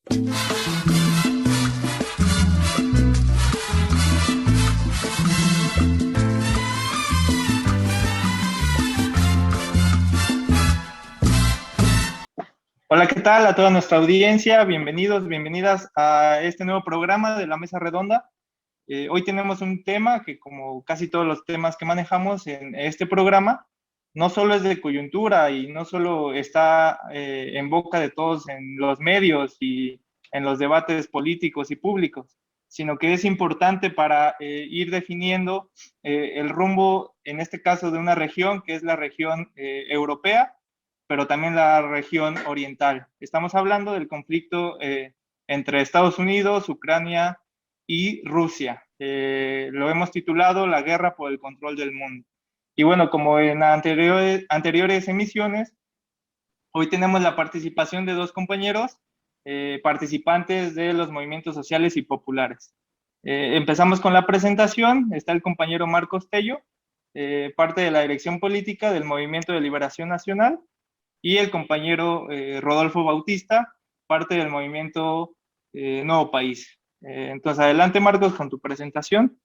Hola, ¿qué tal a toda nuestra audiencia? Bienvenidos, bienvenidas a este nuevo programa de la Mesa Redonda. Hoy tenemos un tema que, como casi todos los temas que manejamos en este programa, no solo es de coyuntura y no solo está en boca de todos en los medios y en los debates políticos y públicos, sino que es importante para ir definiendo el rumbo, en este caso, de una región que es la región europea, pero también la región oriental. Estamos hablando del conflicto entre Estados Unidos, Ucrania y Rusia. Lo hemos titulado La guerra por el control del mundo. Y bueno, como en anteriores emisiones, hoy tenemos la participación de dos compañeros participantes de los movimientos sociales y populares. Empezamos con la presentación. Está el compañero Marcos Tello, parte de la dirección política del Movimiento de Liberación Nacional, y el compañero Rodolfo Bautista, parte del movimiento Nuevo País. Entonces, adelante, Marcos, con tu presentación.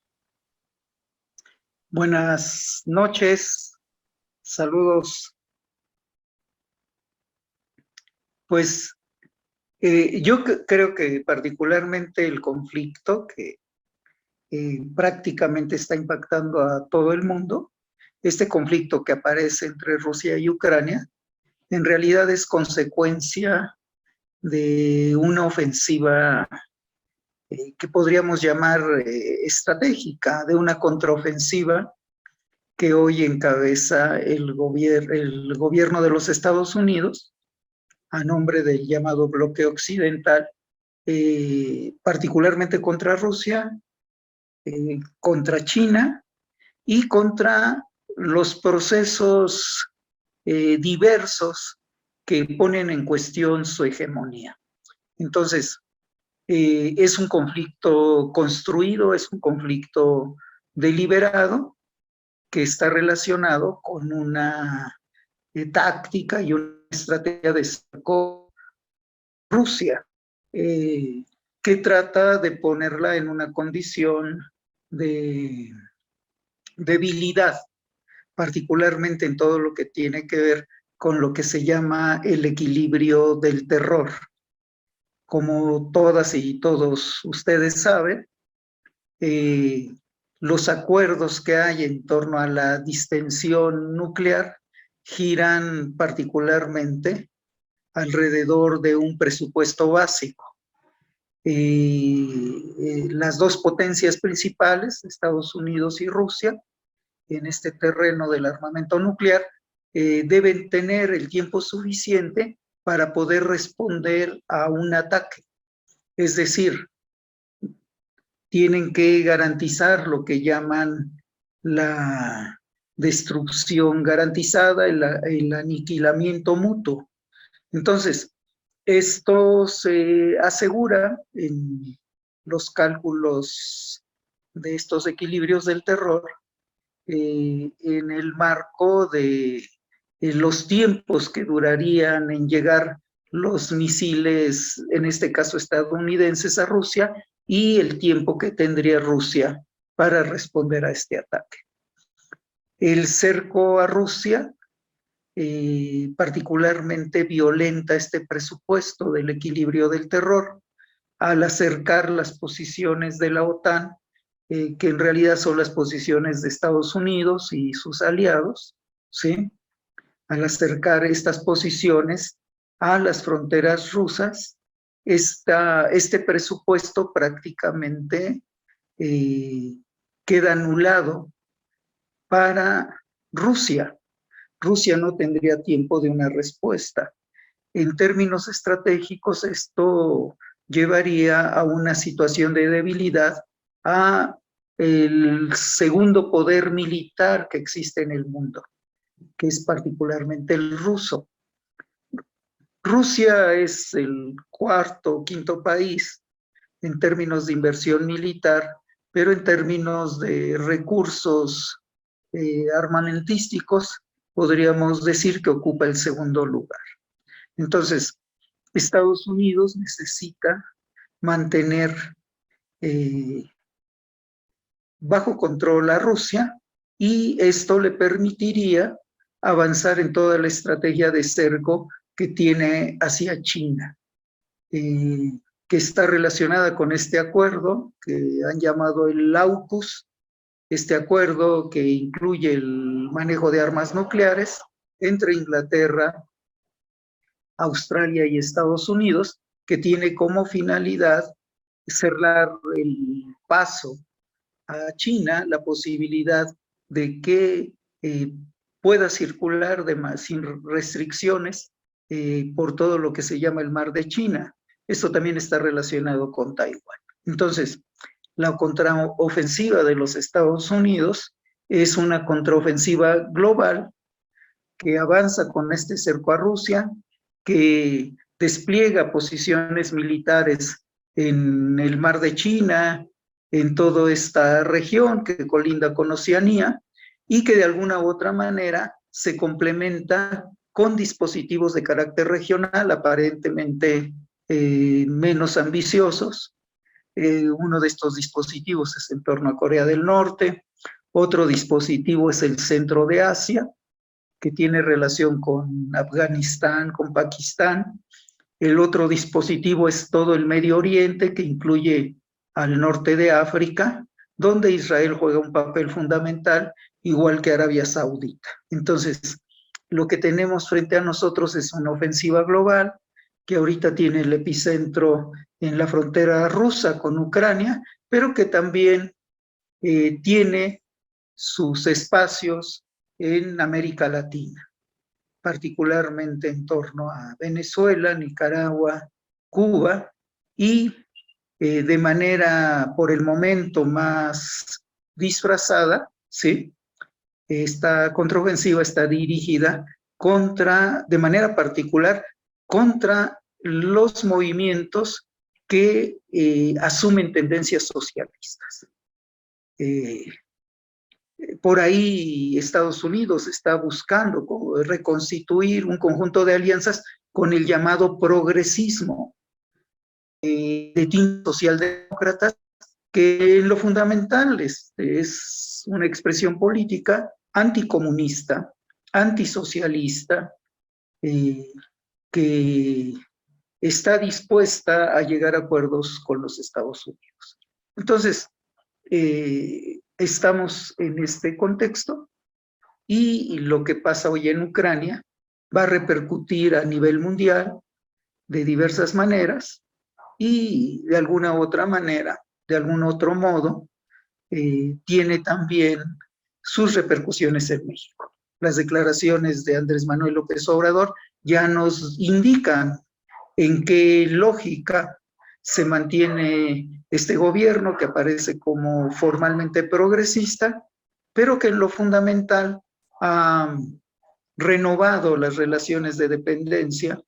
Buenas noches, saludos. Pues yo creo que particularmente el conflicto que prácticamente está impactando a todo el mundo, este conflicto que aparece entre Rusia y Ucrania, en realidad es consecuencia de una ofensiva que podríamos llamar estratégica, de una contraofensiva que hoy encabeza el gobierno de los Estados Unidos a nombre del llamado bloque occidental, particularmente contra Rusia, contra China y contra los procesos diversos que ponen en cuestión su hegemonía. Entonces, es un conflicto construido, es un conflicto deliberado que está relacionado con una táctica y una estrategia de Rusia, que trata de ponerla en una condición de debilidad, particularmente en todo lo que tiene que ver con lo que se llama el equilibrio del terror. Como todas y todos ustedes saben, los acuerdos que hay en torno a la distensión nuclear giran particularmente alrededor de un presupuesto básico. Las dos potencias principales, Estados Unidos y Rusia, en este terreno del armamento nuclear, deben tener el tiempo suficiente para poder responder a un ataque. Es decir, tienen que garantizar lo que llaman la destrucción garantizada, el aniquilamiento mutuo. Entonces, esto se asegura en los cálculos de estos equilibrios del terror en el marco de los tiempos que durarían en llegar los misiles, en este caso estadounidenses, a Rusia, y el tiempo que tendría Rusia para responder a este ataque. El cerco a Rusia particularmente violenta este presupuesto del equilibrio del terror al acercar las posiciones de la OTAN, que en realidad son las posiciones de Estados Unidos y sus aliados, ¿sí? Al acercar estas posiciones a las fronteras rusas, este presupuesto prácticamente queda anulado para Rusia. Rusia no tendría tiempo de una respuesta. En términos estratégicos, esto llevaría a una situación de debilidad a el segundo poder militar que existe en el mundo, que es particularmente el ruso. Rusia es el cuarto o quinto país en términos de inversión militar, pero en términos de recursos armamentísticos, podríamos decir que ocupa el segundo lugar. Entonces, Estados Unidos necesita mantener bajo control a Rusia, y esto le permitiría avanzar en toda la estrategia de cerco que tiene hacia China, que está relacionada con este acuerdo que han llamado el AUKUS, este acuerdo que incluye el manejo de armas nucleares entre Inglaterra, Australia y Estados Unidos, que tiene como finalidad cerrar el paso a China, la posibilidad de que pueda circular sin restricciones por todo lo que se llama el Mar de China. Esto también está relacionado con Taiwán. Entonces, la contraofensiva de los Estados Unidos es una contraofensiva global que avanza con este cerco a Rusia, que despliega posiciones militares en el Mar de China, en toda esta región que colinda con Oceanía, y que de alguna u otra manera se complementa con dispositivos de carácter regional, aparentemente menos ambiciosos. Uno de estos dispositivos es en torno a Corea del Norte, otro dispositivo es el centro de Asia, que tiene relación con Afganistán, con Pakistán. El otro dispositivo es todo el Medio Oriente, que incluye al norte de África, donde Israel juega un papel fundamental, igual que Arabia Saudita. Entonces, lo que tenemos frente a nosotros es una ofensiva global, que ahorita tiene el epicentro en la frontera rusa con Ucrania, pero que también tiene sus espacios en América Latina, particularmente en torno a Venezuela, Nicaragua, Cuba, y de manera, por el momento, más disfrazada, ¿sí? Esta contraofensiva está dirigida de manera particular, contra los movimientos que asumen tendencias socialistas. Por ahí Estados Unidos está buscando reconstituir un conjunto de alianzas con el llamado progresismo de tintes socialdemócratas, que en lo fundamental es una expresión política anticomunista, antisocialista, que está dispuesta a llegar a acuerdos con los Estados Unidos. Entonces, estamos en este contexto, y lo que pasa hoy en Ucrania va a repercutir a nivel mundial de diversas maneras, y de alguna u otra manera, de algún otro modo, tiene también sus repercusiones en México. Las declaraciones de Andrés Manuel López Obrador ya nos indican en qué lógica se mantiene este gobierno, que aparece como formalmente progresista, pero que en lo fundamental ha renovado las relaciones de dependencia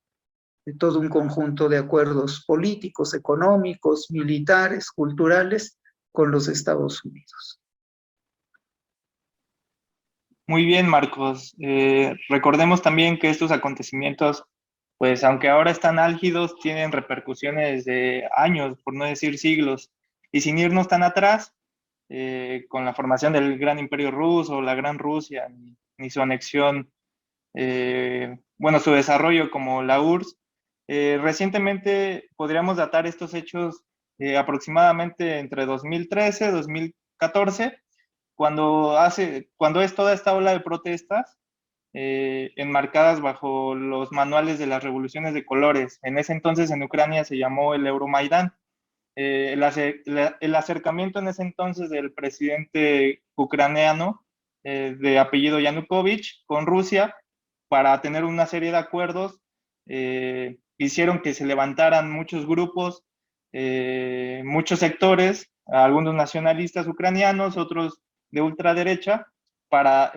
de todo un conjunto de acuerdos políticos, económicos, militares, culturales con los Estados Unidos. Muy bien, Marcos. Recordemos también que estos acontecimientos, pues aunque ahora están álgidos, tienen repercusiones de años, por no decir siglos. Y sin irnos tan atrás, con la formación del Gran Imperio Ruso, la Gran Rusia, ni su anexión, bueno, su desarrollo como la URSS, recientemente podríamos datar estos hechos aproximadamente entre 2013 y 2014, cuando es toda esta ola de protestas enmarcadas bajo los manuales de las revoluciones de colores. En ese entonces en Ucrania se llamó el Euromaidán. El acercamiento en ese entonces del presidente ucraniano de apellido Yanukovych con Rusia para tener una serie de acuerdos hicieron que se levantaran muchos grupos, muchos sectores, algunos nacionalistas ucranianos, otros de ultraderecha, para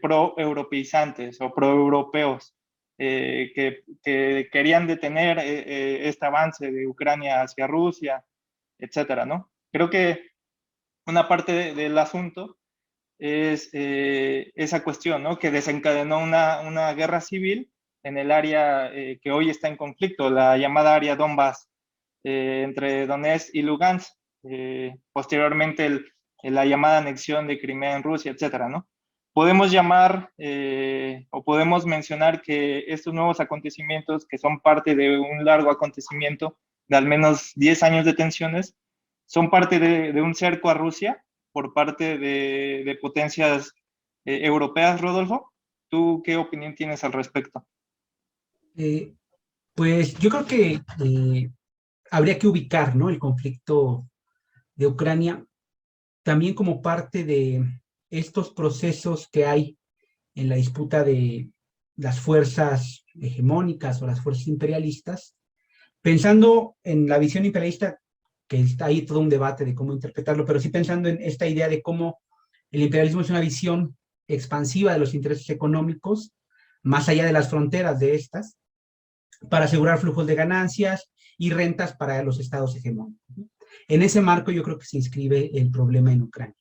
pro-europeizantes o pro-europeos, que querían detener este avance de Ucrania hacia Rusia, etcétera, ¿no? Creo que una parte del asunto es esa cuestión, ¿no? Que desencadenó una guerra civil en el área que hoy está en conflicto, la llamada área Donbass, entre Donetsk y Lugansk, posteriormente la llamada anexión de Crimea en Rusia, etcétera, ¿no? Podemos llamar o podemos mencionar que estos nuevos acontecimientos, que son parte de un largo acontecimiento de al menos 10 años de tensiones, son parte de un cerco a Rusia por parte de potencias europeas, Rodolfo. ¿Tú qué opinión tienes al respecto? Eh, pues yo creo que habría que ubicar, ¿no?, el conflicto de Ucrania también como parte de estos procesos que hay en la disputa de las fuerzas hegemónicas o las fuerzas imperialistas, pensando en la visión imperialista, que está ahí todo un debate de cómo interpretarlo, pero sí pensando en esta idea de cómo el imperialismo es una visión expansiva de los intereses económicos, más allá de las fronteras de estas, para asegurar flujos de ganancias y rentas para los estados hegemónicos. En ese marco yo creo que se inscribe el problema en Ucrania.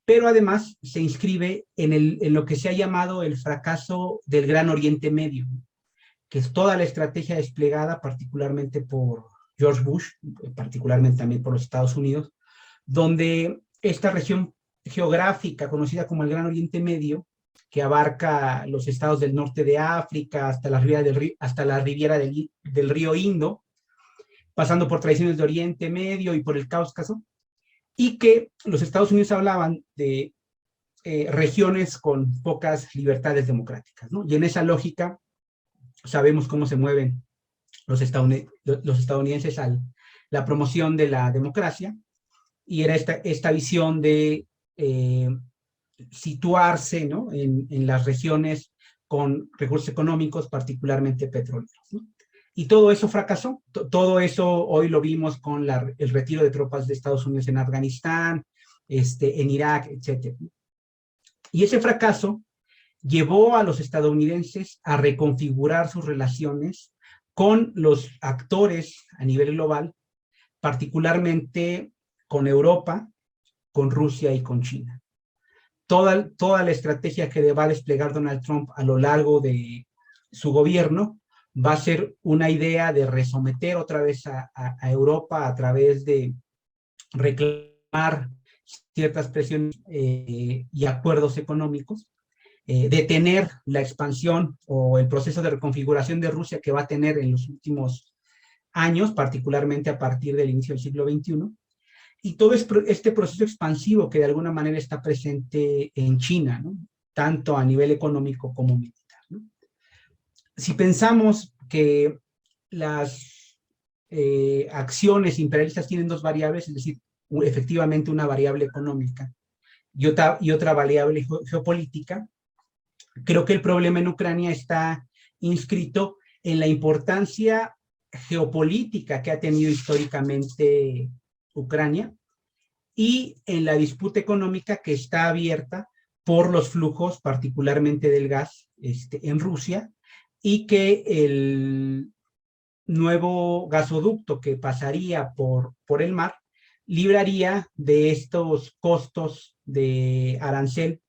Pero además se inscribe en lo que se ha llamado el fracaso del Gran Oriente Medio, que es toda la estrategia desplegada particularmente por George Bush, particularmente también por los Estados Unidos, donde esta región geográfica conocida como el Gran Oriente Medio, que abarca los estados del norte de África hasta la Riviera del río Indo, pasando por tradiciones de Oriente Medio y por el Cáucaso, y que los Estados Unidos hablaban de regiones con pocas libertades democráticas, ¿no? Y en esa lógica sabemos cómo se mueven los estadounidenses a la promoción de la democracia, y era esta visión de situarse, ¿no?, en las regiones con recursos económicos, particularmente petroleros, ¿no? Y todo eso fracasó. Todo eso hoy lo vimos con el retiro de tropas de Estados Unidos en Afganistán, en Irak, etc. Y ese fracaso llevó a los estadounidenses a reconfigurar sus relaciones con los actores a nivel global, particularmente con Europa, con Rusia y con China. Toda la estrategia que va a desplegar Donald Trump a lo largo de su gobierno va a ser una idea de resometer otra vez a Europa a través de reclamar ciertas presiones y acuerdos económicos, detener la expansión o el proceso de reconfiguración de Rusia que va a tener en los últimos años, particularmente a partir del inicio del siglo XXI, y todo este proceso expansivo que de alguna manera está presente en China, ¿no?, tanto a nivel económico como militar, ¿no? Si pensamos que las acciones imperialistas tienen dos variables, es decir, efectivamente una variable económica y otra variable geopolítica, creo que el problema en Ucrania está inscrito en la importancia geopolítica que ha tenido históricamente Ucrania y en la disputa económica que está abierta por los flujos, particularmente del gas en Rusia, y que el nuevo gasoducto que pasaría por el mar libraría de estos costos de arancel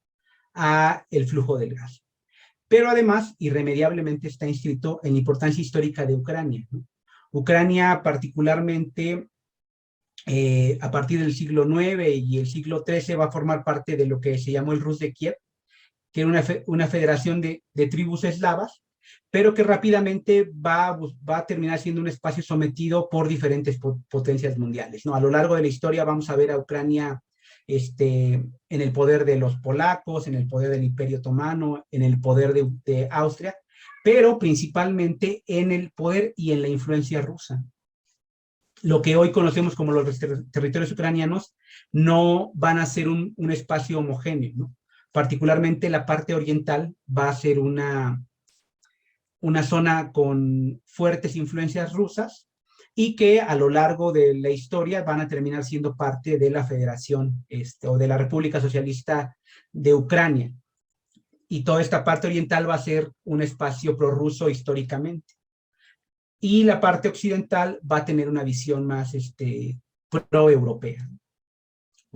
a el flujo del gas. Pero además, irremediablemente está inscrito en la importancia histórica de Ucrania, ¿no? Ucrania particularmente a partir del siglo IX y el siglo XIII va a formar parte de lo que se llamó el Rus de Kiev, que era una federación de tribus eslavas, pero que rápidamente va a terminar siendo un espacio sometido por diferentes potencias mundiales, ¿no? A lo largo de la historia vamos a ver a Ucrania en el poder de los polacos, en el poder del Imperio Otomano, en el poder de Austria, pero principalmente en el poder y en la influencia rusa. Lo que hoy conocemos como los territorios ucranianos no van a ser un espacio homogéneo, ¿no? Particularmente la parte oriental va a ser una zona con fuertes influencias rusas y que a lo largo de la historia van a terminar siendo parte de la Federación o de la República Socialista de Ucrania. Y toda esta parte oriental va a ser un espacio prorruso históricamente. Y la parte occidental va a tener una visión más pro-europea.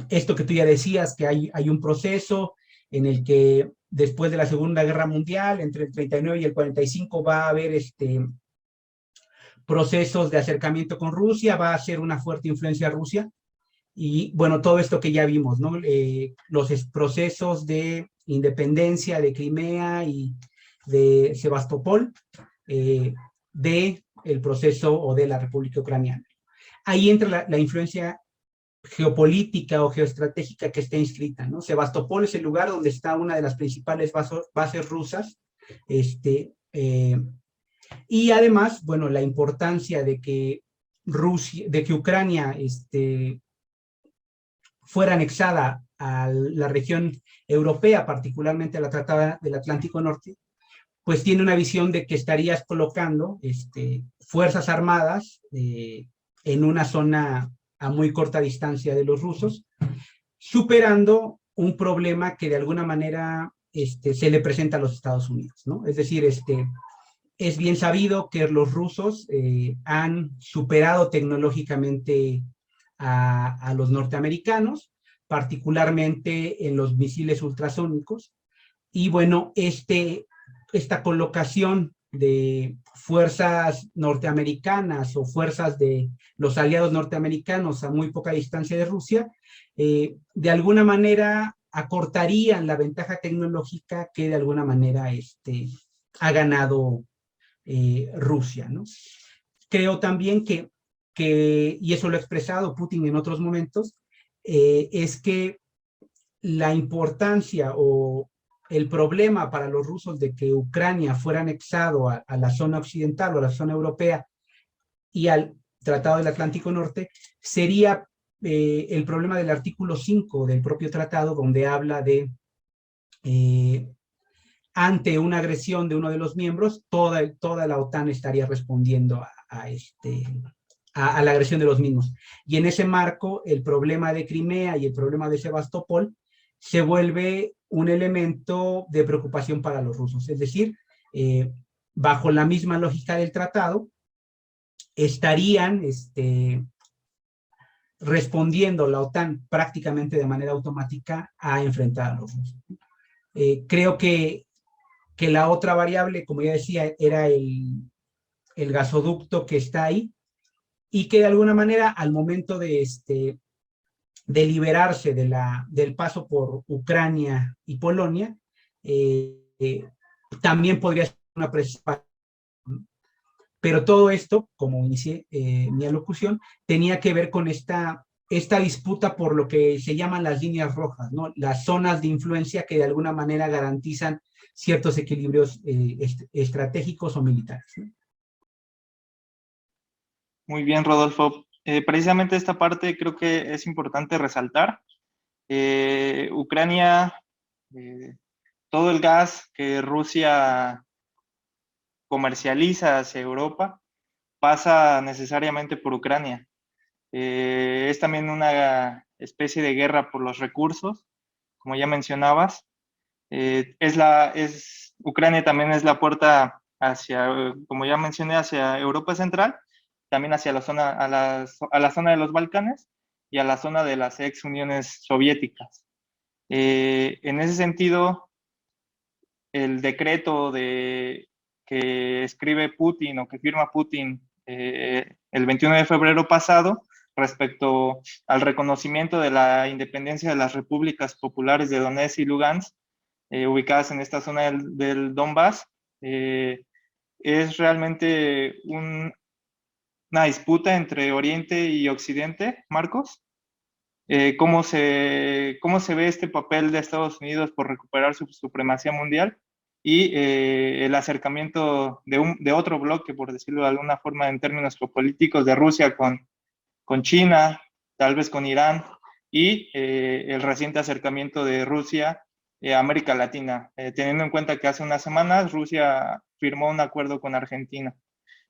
Esto que tú ya decías, que hay un proceso en el que después de la Segunda Guerra Mundial, entre el 39 y el 45, va a haber procesos de acercamiento con Rusia, va a ser una fuerte influencia Rusia, y bueno, todo esto que ya vimos, ¿no? Los procesos de independencia de Crimea y de Sebastopol, de el proceso o de la República Ucraniana. Ahí entra la influencia geopolítica o geoestratégica que está inscrita, ¿no? Sebastopol es el lugar donde está una de las principales bases rusas, y además, bueno, la importancia de que Ucrania fuera anexada a la región europea, particularmente a la Tratado del Atlántico Norte, pues tiene una visión de que estarías colocando fuerzas armadas en una zona a muy corta distancia de los rusos, superando un problema que de alguna manera se le presenta a los Estados Unidos, ¿no? Es decir, es bien sabido que los rusos han superado tecnológicamente a los norteamericanos, particularmente en los misiles ultrasónicos, y bueno, esta colocación de fuerzas norteamericanas o fuerzas de los aliados norteamericanos a muy poca distancia de Rusia, de alguna manera acortarían la ventaja tecnológica que de alguna manera ha ganado Rusia, ¿no? Creo también que, y eso lo ha expresado Putin en otros momentos, es que la importancia o el problema para los rusos de que Ucrania fuera anexado a la zona occidental o a la zona europea y al Tratado del Atlántico Norte sería el problema del artículo 5 del propio tratado, donde habla de ante una agresión de uno de los miembros, toda la OTAN estaría respondiendo a la agresión de los mismos. Y en ese marco, el problema de Crimea y el problema de Sebastopol se vuelve un elemento de preocupación para los rusos. Es decir, bajo la misma lógica del tratado, estarían respondiendo la OTAN prácticamente de manera automática a enfrentar a los rusos. Creo que la otra variable, como ya decía, era el gasoducto que está ahí, y que de alguna manera al momento de liberarse del paso por Ucrania y Polonia, también podría ser una presión. Pero todo esto, como inicié mi alocución, tenía que ver con esta disputa por lo que se llaman las líneas rojas, ¿no? Las zonas de influencia que de alguna manera garantizan ciertos equilibrios estratégicos o militares, ¿no? Muy bien, Rodolfo. Precisamente esta parte creo que es importante resaltar. Ucrania, todo el gas que Rusia comercializa hacia Europa pasa necesariamente por Ucrania. Es también una especie de guerra por los recursos, como ya mencionabas. Ucrania también es la puerta hacia, como ya mencioné, hacia Europa Central, también hacia la zona, a la zona de los Balcanes y a la zona de las ex uniones soviéticas. En ese sentido, el decreto que escribe Putin o que firma Putin el 21 de febrero pasado respecto al reconocimiento de la independencia de las repúblicas populares de Donetsk y Lugansk, ubicadas en esta zona del Donbass, es realmente una disputa entre Oriente y Occidente, Marcos. ¿Cómo se ve este papel de Estados Unidos por recuperar su supremacía mundial y el acercamiento de otro bloque, por decirlo de alguna forma, en términos geopolíticos, de Rusia con China, tal vez con Irán, y el reciente acercamiento de Rusia a América Latina, teniendo en cuenta que hace unas semanas Rusia firmó un acuerdo con Argentina,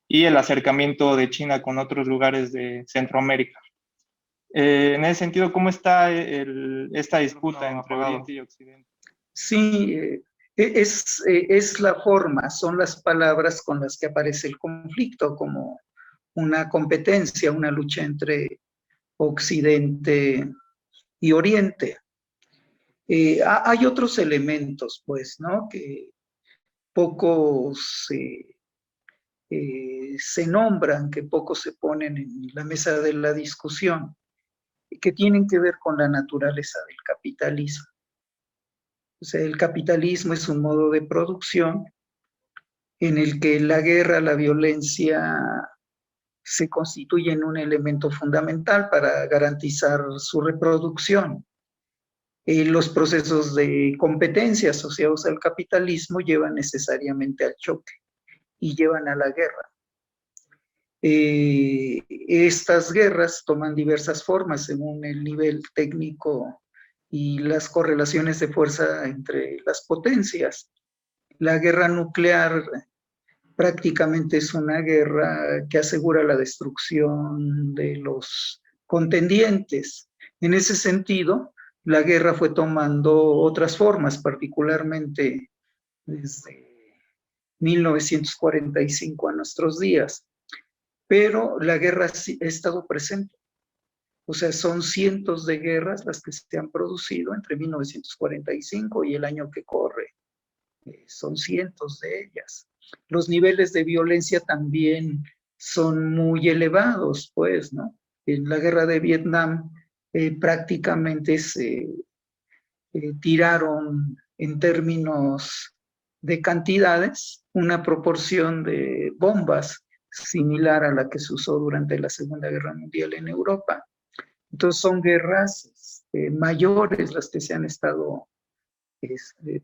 y el acercamiento de China con otros lugares de Centroamérica? En ese sentido, ¿cómo está esta disputa entre Oriente y Occidente? Sí, es la forma, son las palabras con las que aparece el conflicto, como una competencia, una lucha entre Occidente y Oriente. Hay otros elementos, pues, ¿no? Que pocos se nombran, que pocos se ponen en la mesa de la discusión, que tienen que ver con la naturaleza del capitalismo. O sea, el capitalismo es un modo de producción en el que la guerra, la violencia se constituyen un elemento fundamental para garantizar su reproducción. Los procesos de competencia asociados al capitalismo llevan necesariamente al choque y llevan a la guerra. Estas guerras toman diversas formas según el nivel técnico y las correlaciones de fuerza entre las potencias. La guerra nuclear prácticamente es una guerra que asegura la destrucción de los contendientes. En ese sentido, la guerra fue tomando otras formas, particularmente desde 1945 a nuestros días. Pero la guerra ha estado presente. O sea, son cientos de guerras las que se han producido entre 1945 y el año que corre. Son cientos de ellas. Los niveles de violencia también son muy elevados, pues, ¿no? En la guerra de Vietnam prácticamente se tiraron en términos de cantidades una proporción de bombas similar a la que se usó durante la Segunda Guerra Mundial en Europa. Entonces son guerras mayores las que se han estado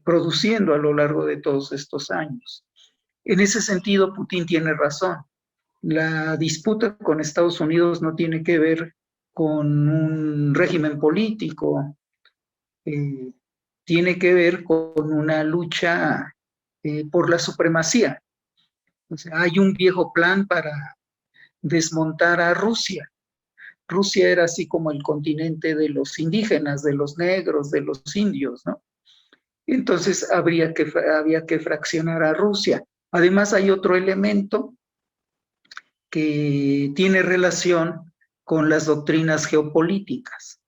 produciendo a lo largo de todos estos años. En ese sentido, Putin tiene razón. La disputa con Estados Unidos no tiene que ver con un régimen político, tiene que ver con una lucha por la supremacía. O sea, hay un viejo plan para desmontar a Rusia. Rusia era así como el continente de los indígenas, de los negros, de los indios, ¿no? Entonces había que fraccionar a Rusia. Además hay otro elemento que tiene relación con las doctrinas geopolíticas.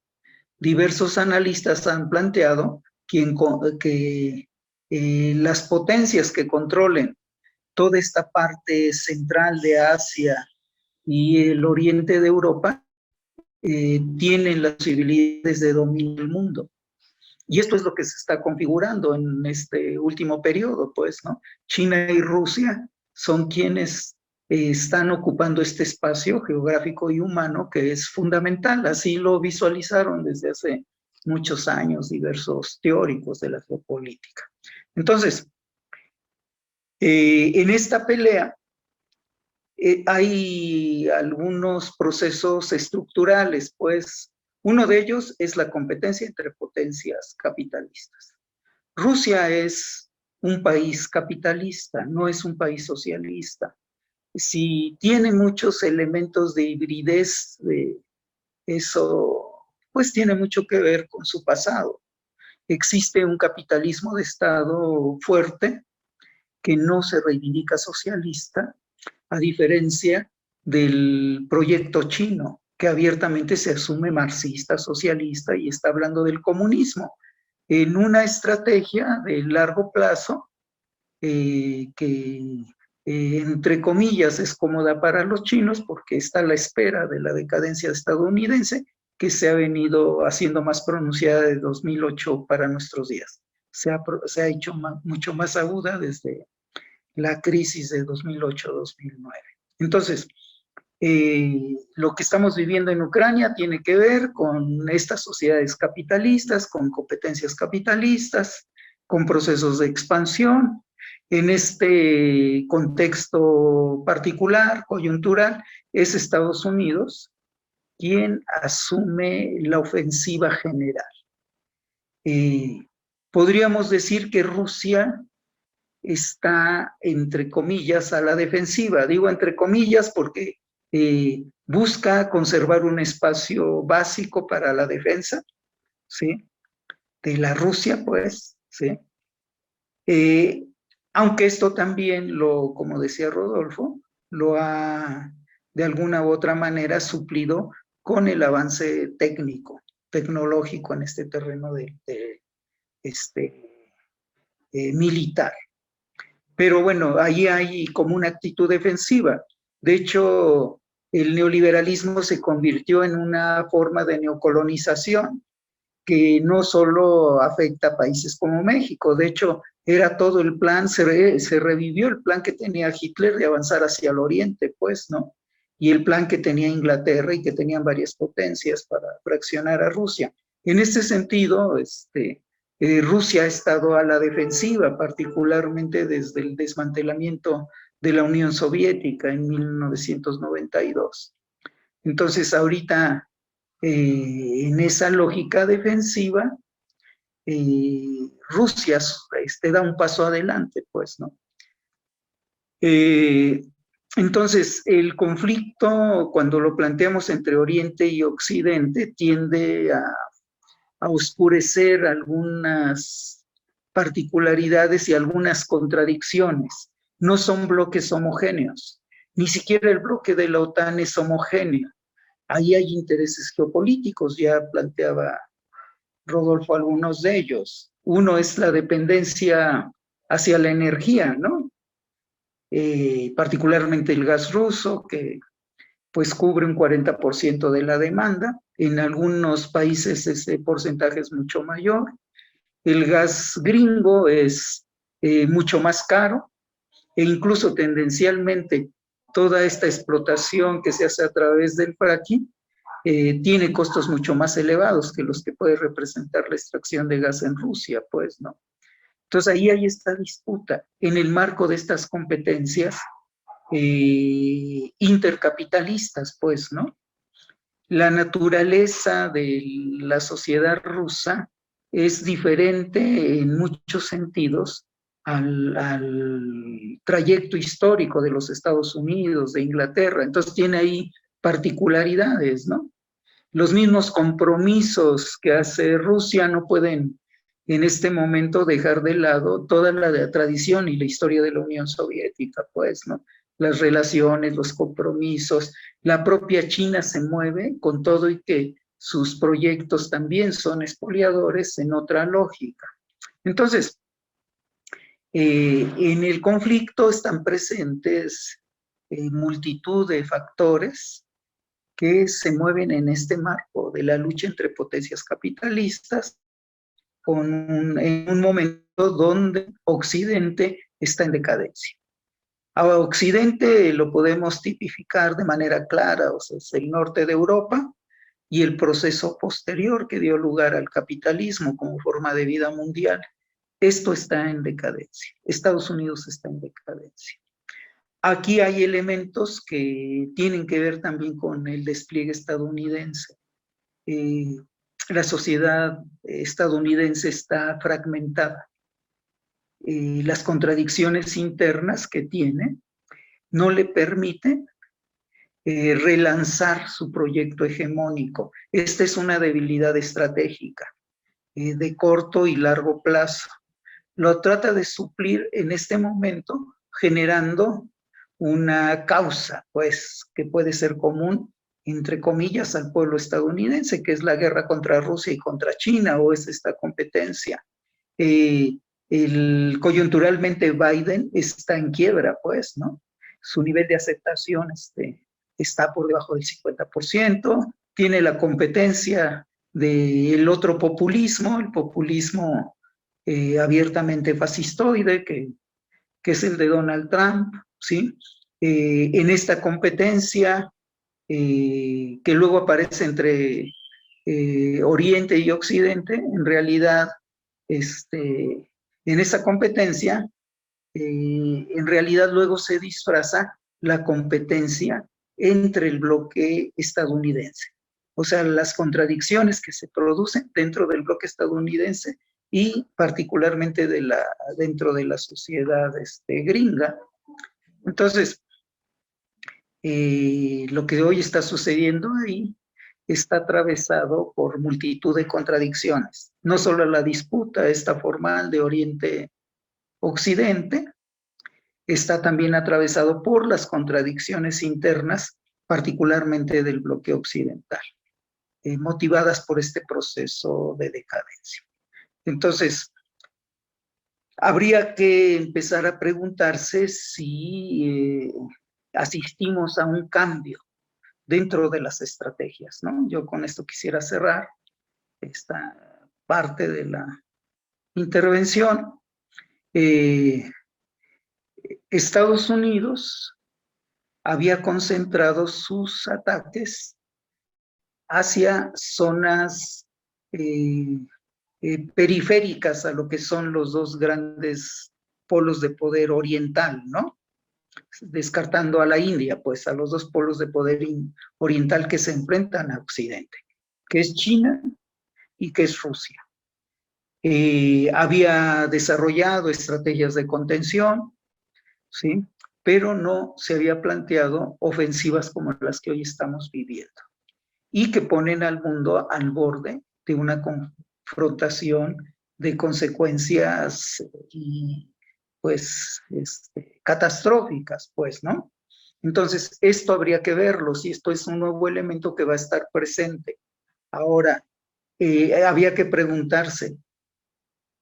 Diversos analistas han planteado que las potencias que controlen toda esta parte central de Asia y el oriente de Europa tienen las posibilidades de dominar el mundo. Y esto es lo que se está configurando en este último periodo, pues, ¿no? China y Rusia son quienes están ocupando este espacio geográfico y humano que es fundamental. Así lo visualizaron desde hace muchos años diversos teóricos de la geopolítica. Entonces, en esta pelea hay algunos procesos estructurales, pues uno de ellos es la competencia entre potencias capitalistas. Rusia es un país capitalista, no es un país socialista. Si tiene muchos elementos de hibridez, eso pues tiene mucho que ver con su pasado. Existe un capitalismo de Estado fuerte que no se reivindica socialista, a diferencia del proyecto chino, que abiertamente se asume marxista, socialista y está hablando del comunismo, en una estrategia de largo plazo que entre comillas es cómoda para los chinos porque está a la espera de la decadencia estadounidense que se ha venido haciendo más pronunciada de 2008 para nuestros días. Se ha hecho mucho más aguda desde la crisis de 2008-2009. Entonces, lo que estamos viviendo en Ucrania tiene que ver con estas sociedades capitalistas, con competencias capitalistas, con procesos de expansión. En este contexto particular, coyuntural, es Estados Unidos quien asume la ofensiva general. Podríamos decir que Rusia está, entre comillas, a la defensiva. Digo entre comillas porque busca conservar un espacio básico para la defensa, ¿sí? De la Rusia, pues, ¿sí? Aunque esto también, como decía Rodolfo, lo ha de alguna u otra manera suplido con el avance tecnológico en este terreno de militar. Pero bueno, ahí hay como una actitud defensiva. De hecho, el neoliberalismo se convirtió en una forma de neocolonización que no solo afecta a países como México. De hecho, era todo el plan, se revivió el plan que tenía Hitler de avanzar hacia el oriente, pues, ¿no? Y el plan que tenía Inglaterra y que tenían varias potencias para fraccionar a Rusia. En este sentido, Rusia ha estado a la defensiva, particularmente desde el desmantelamiento de la Unión Soviética en 1992. Entonces, ahorita, en esa lógica defensiva, Rusia da un paso adelante, pues, ¿no? Entonces, el conflicto, cuando lo planteamos entre Oriente y Occidente, tiende a oscurecer algunas particularidades y algunas contradicciones. No son bloques homogéneos. Ni siquiera el bloque de la OTAN es homogéneo. Ahí hay intereses geopolíticos, ya planteaba Rodolfo algunos de ellos. Uno es la dependencia hacia la energía, ¿no? Particularmente el gas ruso, que pues cubre un 40% de la demanda. En algunos países ese porcentaje es mucho mayor. El gas gringo es mucho más caro e incluso tendencialmente toda esta explotación que se hace a través del fracking tiene costos mucho más elevados que los que puede representar la extracción de gas en Rusia, pues, ¿no? Entonces ahí hay esta disputa en el marco de estas competencias intercapitalistas, pues, ¿no? La naturaleza de la sociedad rusa es diferente en muchos sentidos al trayecto histórico de los Estados Unidos, de Inglaterra. Entonces tiene ahí particularidades, ¿no? Los mismos compromisos que hace Rusia no pueden en este momento dejar de lado toda la tradición y la historia de la Unión Soviética, pues, ¿no? Las relaciones, los compromisos, la propia China se mueve con todo y que sus proyectos también son expoliadores en otra lógica. Entonces, en el conflicto están presentes multitud de factores que se mueven en este marco de la lucha entre potencias capitalistas en un momento donde Occidente está en decadencia. A Occidente lo podemos tipificar de manera clara, o sea, es el norte de Europa y el proceso posterior que dio lugar al capitalismo como forma de vida mundial. Esto está en decadencia. Estados Unidos está en decadencia. Aquí hay elementos que tienen que ver también con el despliegue estadounidense. La sociedad estadounidense está fragmentada. Las contradicciones internas que tiene no le permiten relanzar su proyecto hegemónico. Esta es una debilidad estratégica de corto y largo plazo. Lo trata de suplir en este momento generando una causa, pues, que puede ser común, entre comillas, al pueblo estadounidense, que es la guerra contra Rusia y contra China, o es esta competencia. Coyunturalmente Biden está en quiebra, pues, ¿no? Su nivel de aceptación está por debajo del 50%, tiene la competencia del otro populismo, el populismo abiertamente fascistoide, que es el de Donald Trump, ¿sí? En esta competencia que luego aparece entre Oriente y Occidente, en realidad, en esa competencia, en realidad luego se disfraza la competencia entre el bloque estadounidense. O sea, las contradicciones que se producen dentro del bloque estadounidense y particularmente dentro de la sociedad gringa. Entonces, lo que hoy está sucediendo ahí está atravesado por multitud de contradicciones. No solo la disputa esta formal de Oriente-Occidente, está también atravesado por las contradicciones internas, particularmente del bloque occidental, motivadas por este proceso de decadencia. Entonces, habría que empezar a preguntarse si asistimos a un cambio dentro de las estrategias, ¿no? Yo con esto quisiera cerrar esta parte de la intervención. Estados Unidos había concentrado sus ataques hacia zonas periféricas a lo que son los dos grandes polos de poder oriental, ¿no? Descartando a la India, pues a los dos polos de poder oriental que se enfrentan a Occidente, que es China y que es Rusia. Había desarrollado estrategias de contención, ¿sí? Pero no se había planteado ofensivas como las que hoy estamos viviendo y que ponen al mundo al borde de una confrontación de consecuencias y pues catastróficas, pues, ¿no? Entonces, esto habría que verlo, si esto es un nuevo elemento que va a estar presente. Ahora, había que preguntarse,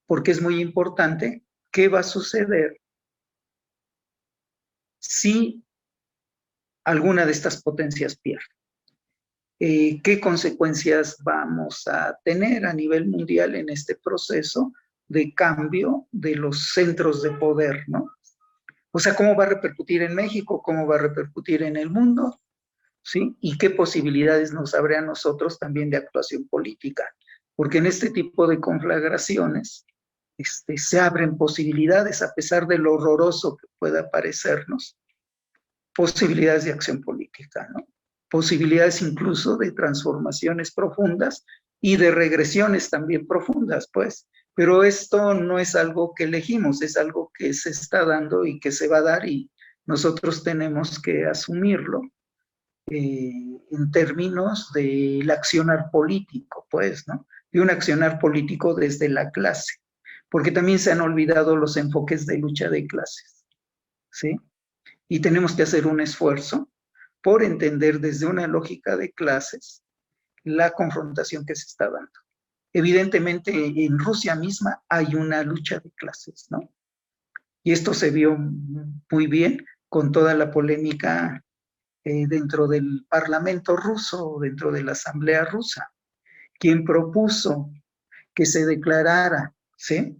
porque es muy importante, ¿qué va a suceder si alguna de estas potencias pierde? ¿Qué consecuencias vamos a tener a nivel mundial en este proceso de cambio de los centros de poder, ¿no? O sea, ¿cómo va a repercutir en México? ¿Cómo va a repercutir en el mundo? ¿Sí? ¿Y qué posibilidades nos abre a nosotros también de actuación política? Porque en este tipo de conflagraciones se abren posibilidades, a pesar de lo horroroso que pueda parecernos, posibilidades de acción política, ¿no? Posibilidades incluso de transformaciones profundas y de regresiones también profundas, pues. Pero esto no es algo que elegimos, es algo que se está dando y que se va a dar y nosotros tenemos que asumirlo en términos del accionar político, pues, ¿no? De un accionar político desde la clase, porque también se han olvidado los enfoques de lucha de clases, ¿sí? Y tenemos que hacer un esfuerzo por entender desde una lógica de clases la confrontación que se está dando. Evidentemente, en Rusia misma hay una lucha de clases, ¿no? Y esto se vio muy bien con toda la polémica dentro del Parlamento ruso, dentro de la Asamblea rusa, quien propuso que se declarara, ¿sí?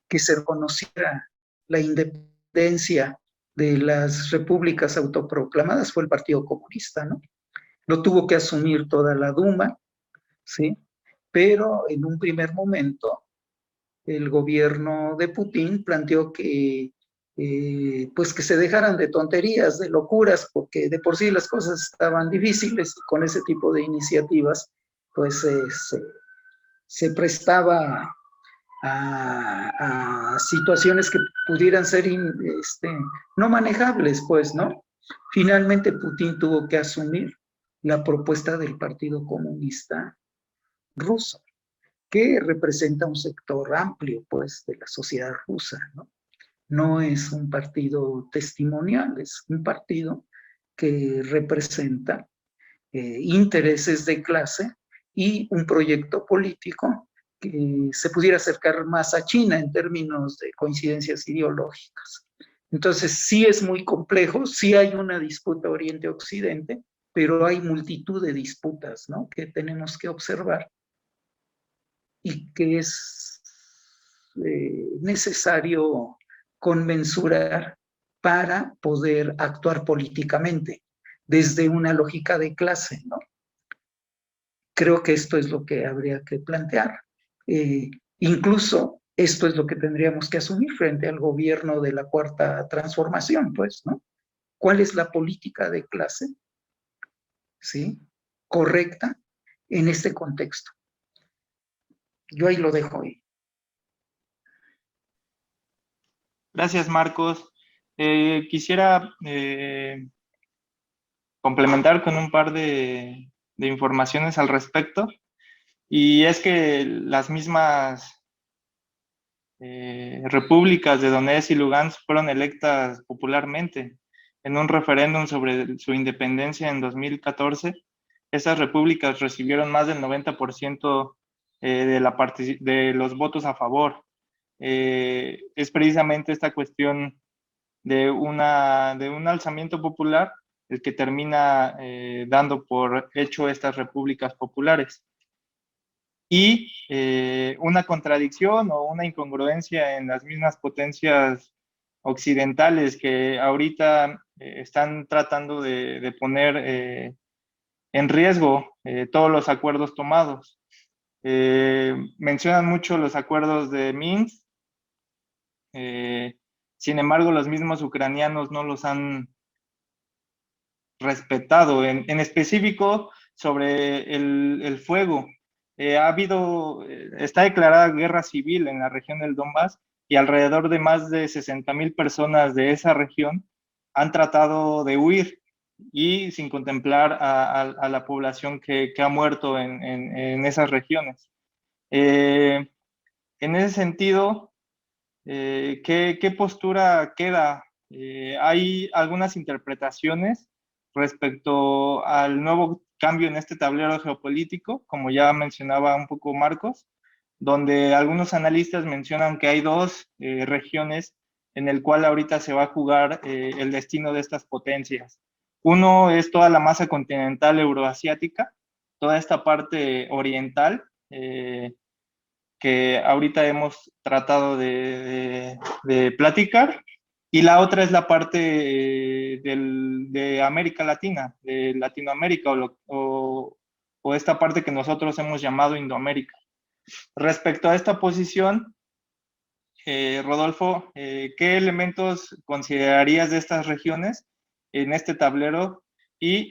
Que se reconociera la independencia de las repúblicas autoproclamadas fue el Partido Comunista, ¿no? Lo tuvo que asumir toda la Duma, ¿sí? Pero en un primer momento el gobierno de Putin planteó que pues que se dejaran de tonterías, de locuras, porque de por sí las cosas estaban difíciles y con ese tipo de iniciativas pues se prestaba a situaciones que pudieran ser no manejables, pues, ¿no? Finalmente Putin tuvo que asumir la propuesta del Partido Comunista Ruso, que representa un sector amplio, pues, de la sociedad rusa, ¿no? No es un partido testimonial, es un partido que representa intereses de clase y un proyecto político que se pudiera acercar más a China en términos de coincidencias ideológicas. Entonces, sí es muy complejo, sí hay una disputa Oriente-Occidente, pero hay multitud de disputas, ¿no? Que tenemos que observar y que es necesario conmensurar para poder actuar políticamente desde una lógica de clase, ¿no? Creo que esto es lo que habría que plantear. Incluso esto es lo que tendríamos que asumir frente al gobierno de la Cuarta Transformación, pues, ¿no? ¿Cuál es la política de clase, ¿sí? Correcta en este contexto. Yo ahí lo dejo ahí. Gracias, Marcos. Quisiera complementar con un par de informaciones al respecto. Y es que las mismas repúblicas de Donetsk y Lugansk fueron electas popularmente en un referéndum sobre su independencia en 2014. Esas repúblicas recibieron más del 90% de los votos a favor. es precisamente esta cuestión de un alzamiento popular el que termina dando por hecho estas repúblicas populares. Y una contradicción o una incongruencia en las mismas potencias occidentales que ahorita están tratando de poner en riesgo todos los acuerdos tomados. Mencionan mucho los acuerdos de Minsk, sin embargo los mismos ucranianos no los han respetado, en específico sobre el fuego. Está declarada guerra civil en la región del Donbass y alrededor de más de 60,000 personas de esa región han tratado de huir y sin contemplar a la población que ha muerto en esas regiones. En ese sentido, ¿qué postura queda? Hay algunas interpretaciones respecto al nuevo cambio en este tablero geopolítico, como ya mencionaba un poco Marcos, donde algunos analistas mencionan que hay dos regiones en el cual ahorita se va a jugar el destino de estas potencias. Uno es toda la masa continental euroasiática, toda esta parte oriental, que ahorita hemos tratado de platicar, y la otra es la parte de América Latina, de Latinoamérica, o esta parte que nosotros hemos llamado Indoamérica. Respecto a esta posición, Rodolfo, ¿qué elementos considerarías de estas regiones en este tablero y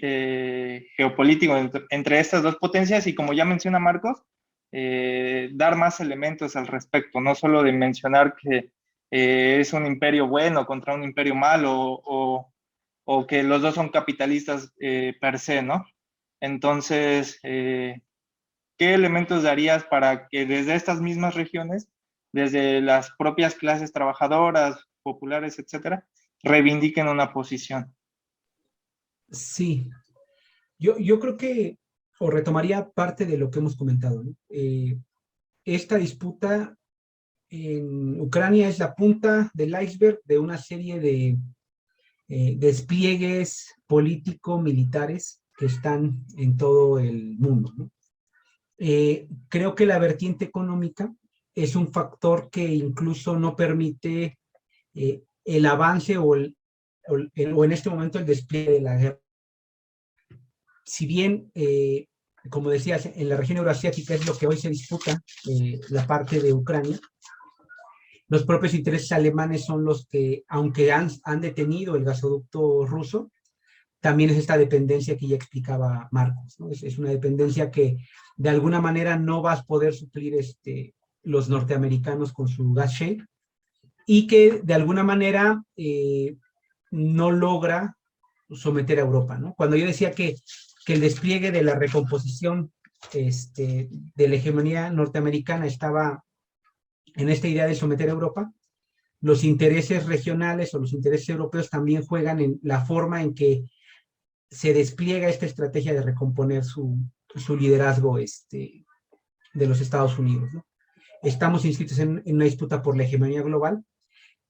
geopolítico entre estas dos potencias? Y como ya menciona Marcos, dar más elementos al respecto, no solo de mencionar que es un imperio bueno contra un imperio malo o que los dos son capitalistas per se, ¿no? Entonces, ¿qué elementos darías para que desde estas mismas regiones, desde las propias clases trabajadoras, populares, etcétera, reivindiquen una posición? Sí, yo creo que, o retomaría parte de lo que hemos comentado, ¿no? Esta disputa en Ucrania es la punta del iceberg de una serie de despliegues político-militares que están en todo el mundo, ¿no? Creo que la vertiente económica es un factor que incluso no permite el avance o en este momento el despliegue de la guerra. Si bien, como decías, en la región euroasiática es lo que hoy se disputa, la parte de Ucrania, los propios intereses alemanes son los que, aunque han detenido el gasoducto ruso, también es esta dependencia que ya explicaba Marcos, ¿no? Es una dependencia que de alguna manera no vas a poder suplir los norteamericanos con su gas shale y que de alguna manera no logra someter a Europa, ¿no? Cuando yo decía que el despliegue de la recomposición de la hegemonía norteamericana estaba en esta idea de someter a Europa, los intereses regionales o los intereses europeos también juegan en la forma en que se despliega esta estrategia de recomponer su liderazgo de los Estados Unidos, ¿no? Estamos inscritos en una disputa por la hegemonía global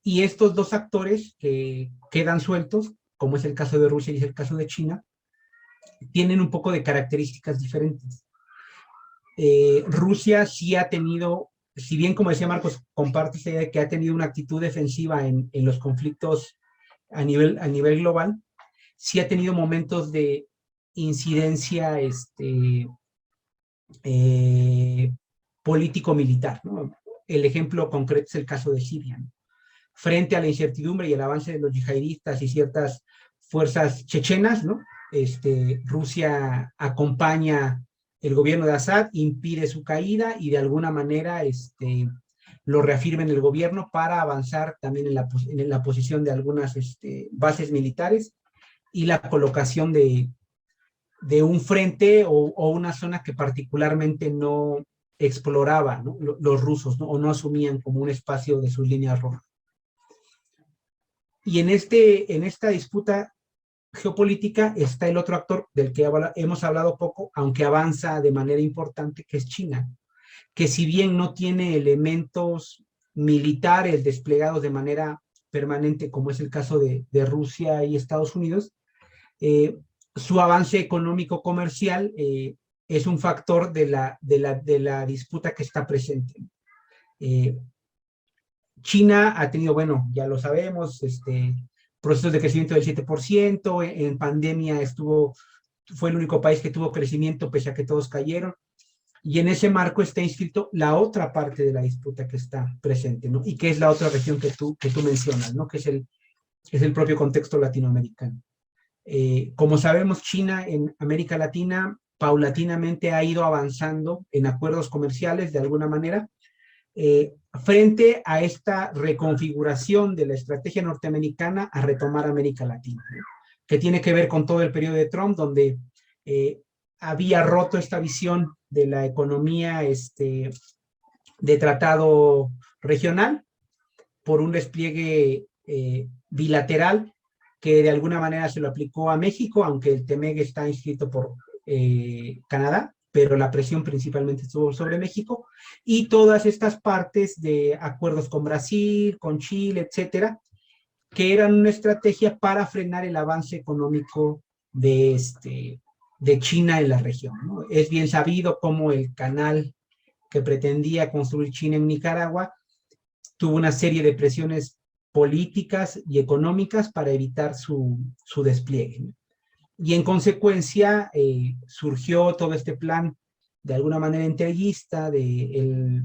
y estos dos actores que quedan sueltos, como es el caso de Rusia y es el caso de China, tienen un poco de características diferentes. Rusia sí ha tenido, si bien como decía Marcos, comparte esa idea de que ha tenido una actitud defensiva en los conflictos a nivel global, sí ha tenido momentos de incidencia político-militar, ¿no? El ejemplo concreto es el caso de Siria, ¿no? Frente a la incertidumbre y el avance de los yihadistas y ciertas fuerzas chechenas, ¿no? Rusia acompaña el gobierno de Assad, impide su caída y de alguna manera lo reafirma en el gobierno para avanzar también en la posición de algunas bases militares y la colocación de un frente o una zona que particularmente no exploraba, ¿no? Los rusos, ¿no? O no asumían como un espacio de sus líneas rojas. Y en esta disputa geopolítica está el otro actor del que hemos hablado poco, aunque avanza de manera importante, que es China, que si bien no tiene elementos militares desplegados de manera permanente, como es el caso de Rusia y Estados Unidos, su avance económico comercial es un factor de la disputa que está presente. China ha tenido, bueno, ya lo sabemos, procesos de crecimiento del 7%, en pandemia fue el único país que tuvo crecimiento pese a que todos cayeron, y en ese marco está inscrito la otra parte de la disputa que está presente, ¿no? Y que es la otra región que tú mencionas, ¿no? Que es el propio contexto latinoamericano. Como sabemos, China en América Latina paulatinamente ha ido avanzando en acuerdos comerciales de alguna manera, frente a esta reconfiguración de la estrategia norteamericana a retomar América Latina, ¿no? Que tiene que ver con todo el periodo de Trump, donde había roto esta visión de la economía de tratado regional por un despliegue bilateral que de alguna manera se lo aplicó a México, aunque el TEMEC está inscrito por Canadá, pero la presión principalmente estuvo sobre México, y todas estas partes de acuerdos con Brasil, con Chile, etcétera, que eran una estrategia para frenar el avance económico de China en la región, ¿no? Es bien sabido cómo el canal que pretendía construir China en Nicaragua tuvo una serie de presiones políticas y económicas para evitar su despliegue, ¿no? Y en consecuencia surgió todo este plan de alguna manera entreguista del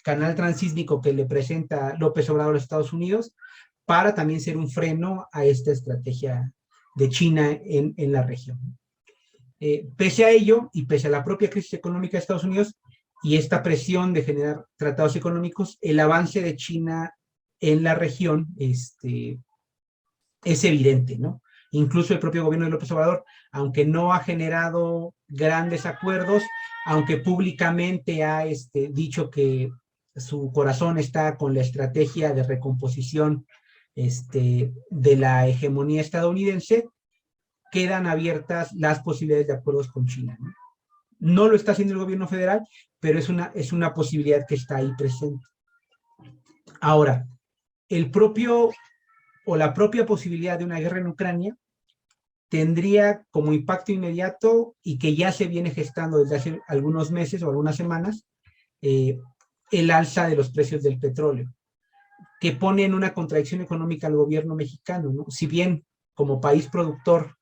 canal transísmico que le presenta López Obrador a los Estados Unidos para también ser un freno a esta estrategia de China en la región. Pese a ello, y pese a la propia crisis económica de Estados Unidos y esta presión de generar tratados económicos, el avance de China en la región es evidente, ¿no? Incluso el propio gobierno de López Obrador, aunque no ha generado grandes acuerdos, aunque públicamente ha dicho que su corazón está con la estrategia de recomposición de la hegemonía estadounidense, quedan abiertas las posibilidades de acuerdos con China, ¿no? No lo está haciendo el gobierno federal, pero es una posibilidad que está ahí presente. Ahora, la propia posibilidad de una guerra en Ucrania tendría como impacto inmediato, y que ya se viene gestando desde hace algunos meses o algunas semanas, el alza de los precios del petróleo, que pone en una contradicción económica al gobierno mexicano, ¿no? Si bien como país productor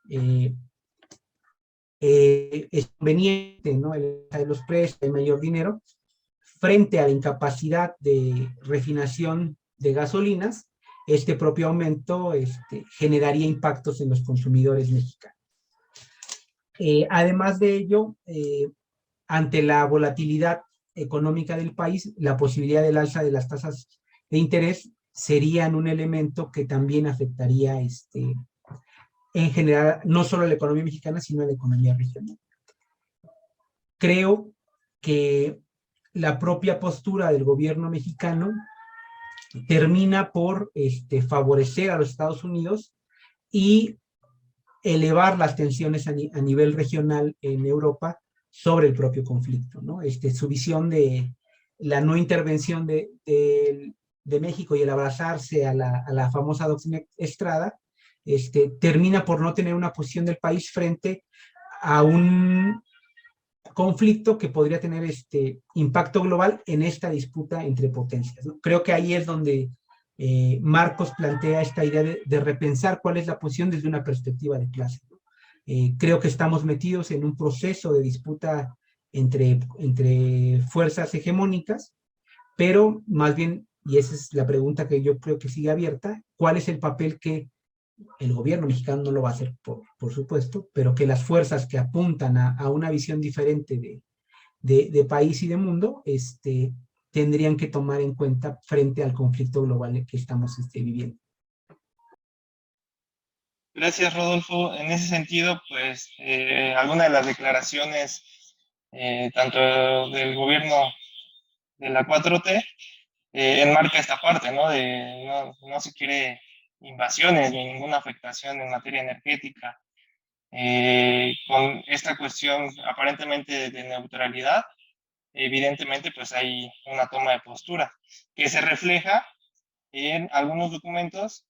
es conveniente, ¿no?, el alza de los precios, hay mayor dinero, frente a la incapacidad de refinación de gasolinas, este propio aumento generaría impactos en los consumidores mexicanos. Además de ello, ante la volatilidad económica del país, la posibilidad del alza de las tasas de interés serían un elemento que también afectaría en general, no solo a la economía mexicana, sino a la economía regional. Creo que la propia postura del gobierno mexicano termina por favorecer a los Estados Unidos y elevar las tensiones a nivel regional en Europa sobre el propio conflicto, ¿no? Su visión de la no intervención de México y el abrazarse a la famosa doctrina Estrada, termina por no tener una posición del país frente a un conflicto que podría tener impacto global en esta disputa entre potencias, ¿no? Creo que ahí es donde Marcos plantea esta idea de repensar cuál es la posición desde una perspectiva de clase, ¿no? Creo que estamos metidos en un proceso de disputa entre fuerzas hegemónicas, pero más bien, y esa es la pregunta que yo creo que sigue abierta, ¿cuál es el papel que el gobierno mexicano no lo va a hacer, por supuesto, pero que las fuerzas que apuntan a una visión diferente de país y de mundo, tendrían que tomar en cuenta frente al conflicto global que estamos viviendo? Gracias, Rodolfo. En ese sentido, pues, algunas de las declaraciones, tanto del gobierno de la 4T, enmarca esta parte, ¿no? No se quiere invasiones ni ninguna afectación en materia energética. Con esta cuestión aparentemente de neutralidad, evidentemente pues hay una toma de postura que se refleja en algunos documentos.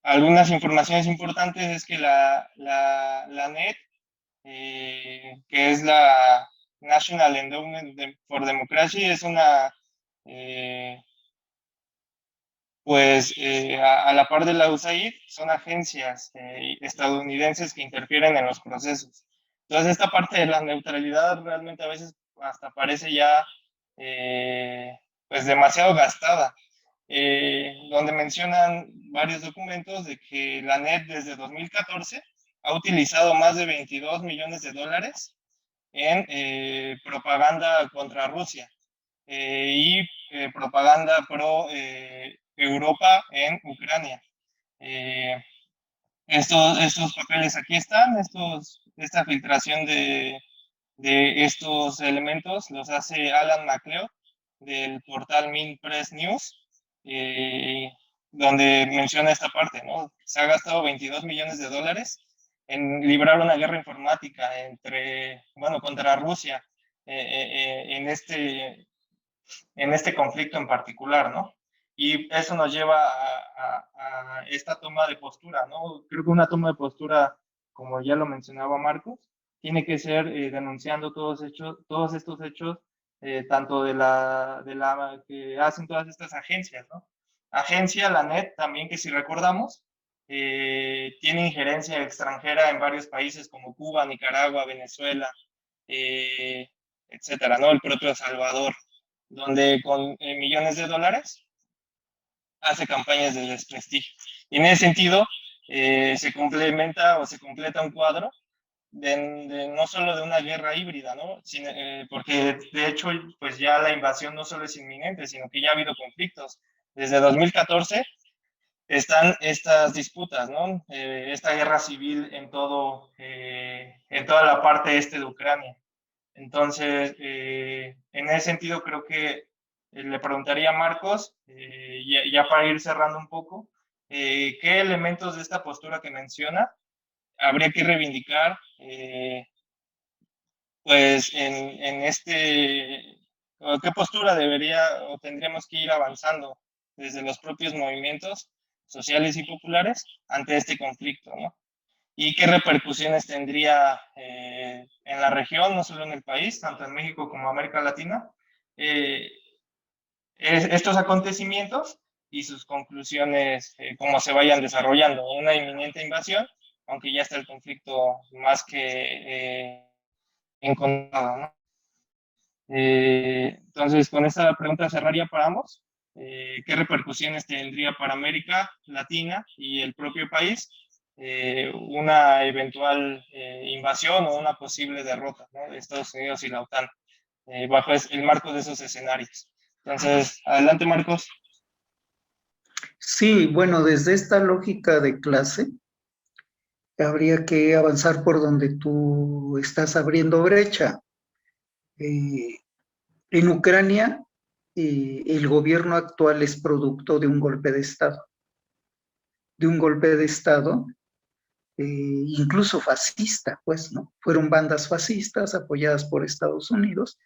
Algunas informaciones importantes es que la NED, que es la National Endowment for Democracy, es una, a la par de la USAID, son agencias estadounidenses que interfieren en los procesos. Entonces, esta parte de la neutralidad realmente a veces hasta parece ya pues demasiado gastada, donde mencionan varios documentos de que la NED desde 2014 ha utilizado más de 22 millones de dólares en propaganda contra Rusia y propaganda pro Europa en Ucrania. Estos papeles aquí están, esta filtración de estos elementos los hace Alan MacLeod del portal Mint Press News, donde menciona esta parte, ¿no? Se ha gastado 22 millones de dólares en librar una guerra informática contra Rusia en este conflicto en particular, ¿no? Y eso nos lleva a esta toma de postura, ¿no? Creo que una toma de postura, como ya lo mencionaba Marcos, tiene que ser denunciando todos estos hechos, tanto de la que hacen todas estas agencias, ¿no? Agencia, la NET, también, que si recordamos, tiene injerencia extranjera en varios países como Cuba, Nicaragua, Venezuela, etcétera, ¿no? El propio Salvador, donde con millones de dólares hace campañas de desprestigio. Y en ese sentido, se complementa o se completa un cuadro no solo de una guerra híbrida, ¿no? Porque de hecho, pues ya la invasión no solo es inminente, sino que ya ha habido conflictos. Desde 2014 están estas disputas, ¿no? Esta guerra civil en toda la parte este de Ucrania. Entonces, en ese sentido, creo que le preguntaría a Marcos, ya para ir cerrando un poco, ¿qué elementos de esta postura que menciona habría que reivindicar, pues, qué postura debería o tendríamos que ir avanzando desde los propios movimientos sociales y populares ante este conflicto, ¿no? Y qué repercusiones tendría en la región, no solo en el país, tanto en México como América Latina, estos acontecimientos y sus conclusiones, cómo se vayan desarrollando. Una inminente invasión, aunque ya está el conflicto más que encontrado, ¿no? Entonces, con esta pregunta cerraría para ambos. ¿Qué repercusiones tendría para América Latina y el propio país una eventual invasión o una posible derrota, ¿no?, de Estados Unidos y la OTAN bajo el marco de esos escenarios? Entonces, adelante, Marcos. Sí, bueno, desde esta lógica de clase, habría que avanzar por donde tú estás abriendo brecha. En Ucrania, el gobierno actual es producto de un golpe de Estado. Incluso fascista, pues, ¿no? Fueron bandas fascistas apoyadas por Estados Unidos,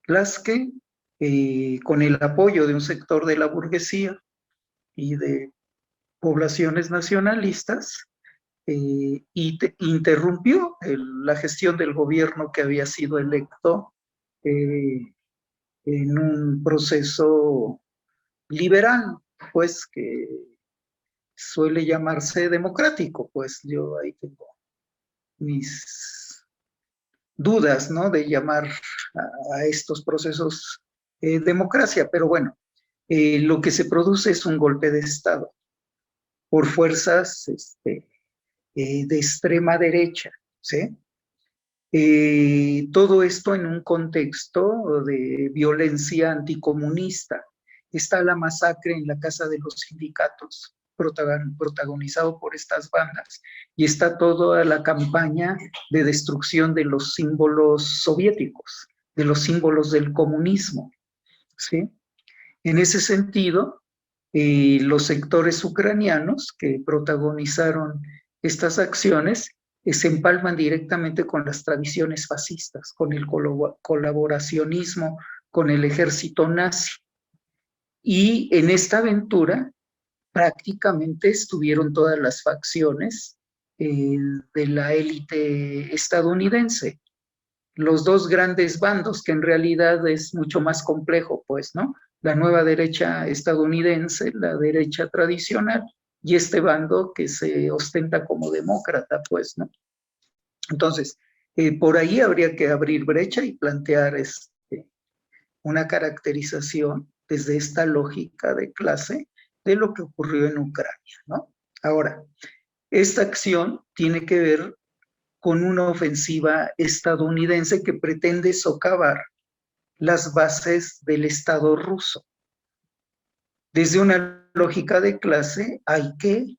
las que, con el apoyo de un sector de la burguesía y de poblaciones nacionalistas, interrumpió la gestión del gobierno que había sido electo en un proceso liberal, pues, que suele llamarse democrático. Pues yo ahí tengo mis dudas, ¿no?, de llamar a estos procesos democracia, pero bueno, lo que se produce es un golpe de Estado por fuerzas de extrema derecha, ¿sí? Todo esto en un contexto de violencia anticomunista. Está la masacre en la Casa de los Sindicatos, protagonizado por estas bandas, y está toda la campaña de destrucción de los símbolos soviéticos, de los símbolos del comunismo, ¿sí? En ese sentido, los sectores ucranianos que protagonizaron estas acciones se empalman directamente con las tradiciones fascistas, con el colaboracionismo, con el ejército nazi. Y en esta aventura prácticamente estuvieron todas las facciones de la élite estadounidense. Los dos grandes bandos, que en realidad es mucho más complejo, pues, ¿no? La nueva derecha estadounidense, la derecha tradicional, y este bando que se ostenta como demócrata, pues, ¿no? Entonces, por ahí habría que abrir brecha y plantear una caracterización desde esta lógica de clase de lo que ocurrió en Ucrania, ¿no? Ahora, esta acción tiene que ver con una ofensiva estadounidense que pretende socavar las bases del Estado ruso. Desde una lógica de clase hay que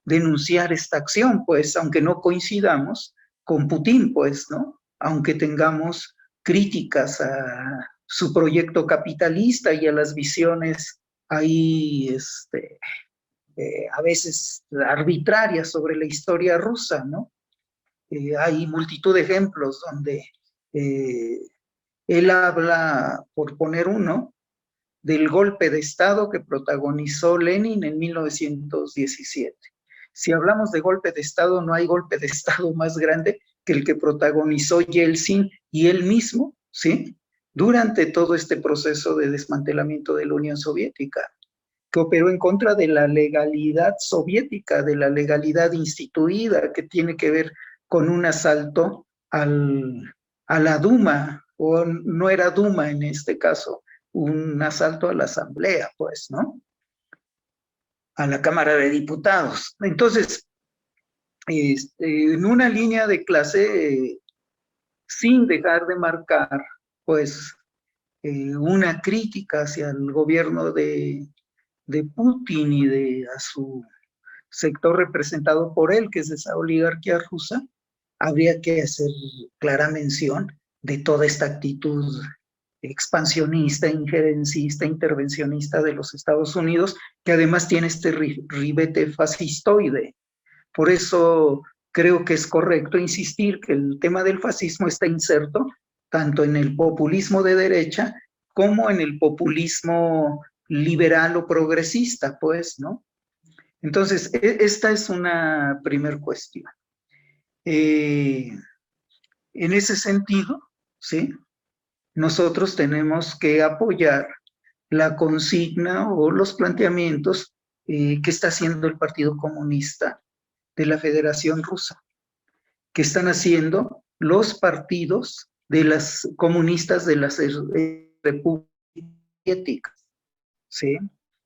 denunciar esta acción, pues, aunque no coincidamos con Putin, pues, ¿no? Aunque tengamos críticas a su proyecto capitalista y a las visiones ahí, a veces arbitrarias sobre la historia rusa, ¿no? Hay multitud de ejemplos donde él habla, por poner uno, del golpe de Estado que protagonizó Lenin en 1917. Si hablamos de golpe de Estado, no hay golpe de Estado más grande que el que protagonizó Yeltsin y él mismo, ¿sí? Durante todo este proceso de desmantelamiento de la Unión Soviética, que operó en contra de la legalidad soviética, de la legalidad instituida, que tiene que ver con un asalto a la Duma, o no era Duma en este caso, un asalto a la Asamblea, pues, ¿no? A la Cámara de Diputados. Entonces, en una línea de clase, sin dejar de marcar, pues, una crítica hacia el gobierno de Putin y a su sector representado por él, que es esa oligarquía rusa, habría que hacer clara mención de toda esta actitud expansionista, injerencista, intervencionista de los Estados Unidos, que además tiene este ribete fascistoide. Por eso creo que es correcto insistir que el tema del fascismo está inserto tanto en el populismo de derecha como en el populismo liberal o progresista, pues, ¿no? Entonces, esta es una primer cuestión. En ese sentido, ¿sí? Nosotros tenemos que apoyar la consigna o los planteamientos que está haciendo el Partido Comunista de la Federación Rusa, que están haciendo los partidos de las comunistas de las repúblicas soviéticas, ¿sí?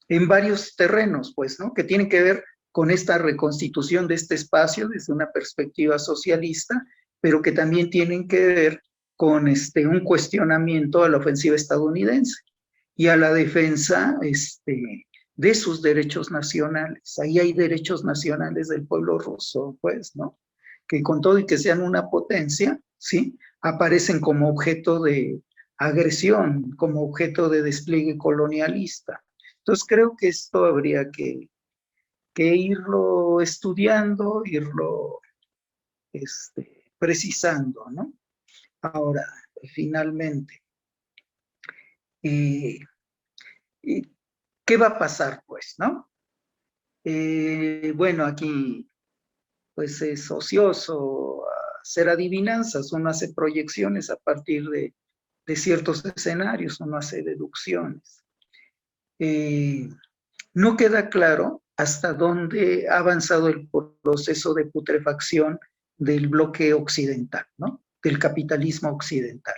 En varios terrenos, pues, ¿no? Que tienen que ver con esta reconstitución de este espacio desde una perspectiva socialista, pero que también tienen que ver con un cuestionamiento a la ofensiva estadounidense y a la defensa de sus derechos nacionales. Ahí hay derechos nacionales del pueblo ruso, pues, ¿no? Que con todo y que sean una potencia, ¿sí? Aparecen como objeto de agresión, como objeto de despliegue colonialista. Entonces creo que esto habría que irlo estudiando, irlo precisando, ¿no? Ahora, finalmente, ¿qué va a pasar, pues, no? Bueno, aquí, pues, es ocioso hacer adivinanzas, uno hace proyecciones a partir de ciertos escenarios, uno hace deducciones. No queda claro hasta dónde ha avanzado el proceso de putrefacción del bloque occidental, ¿no? Del capitalismo occidental,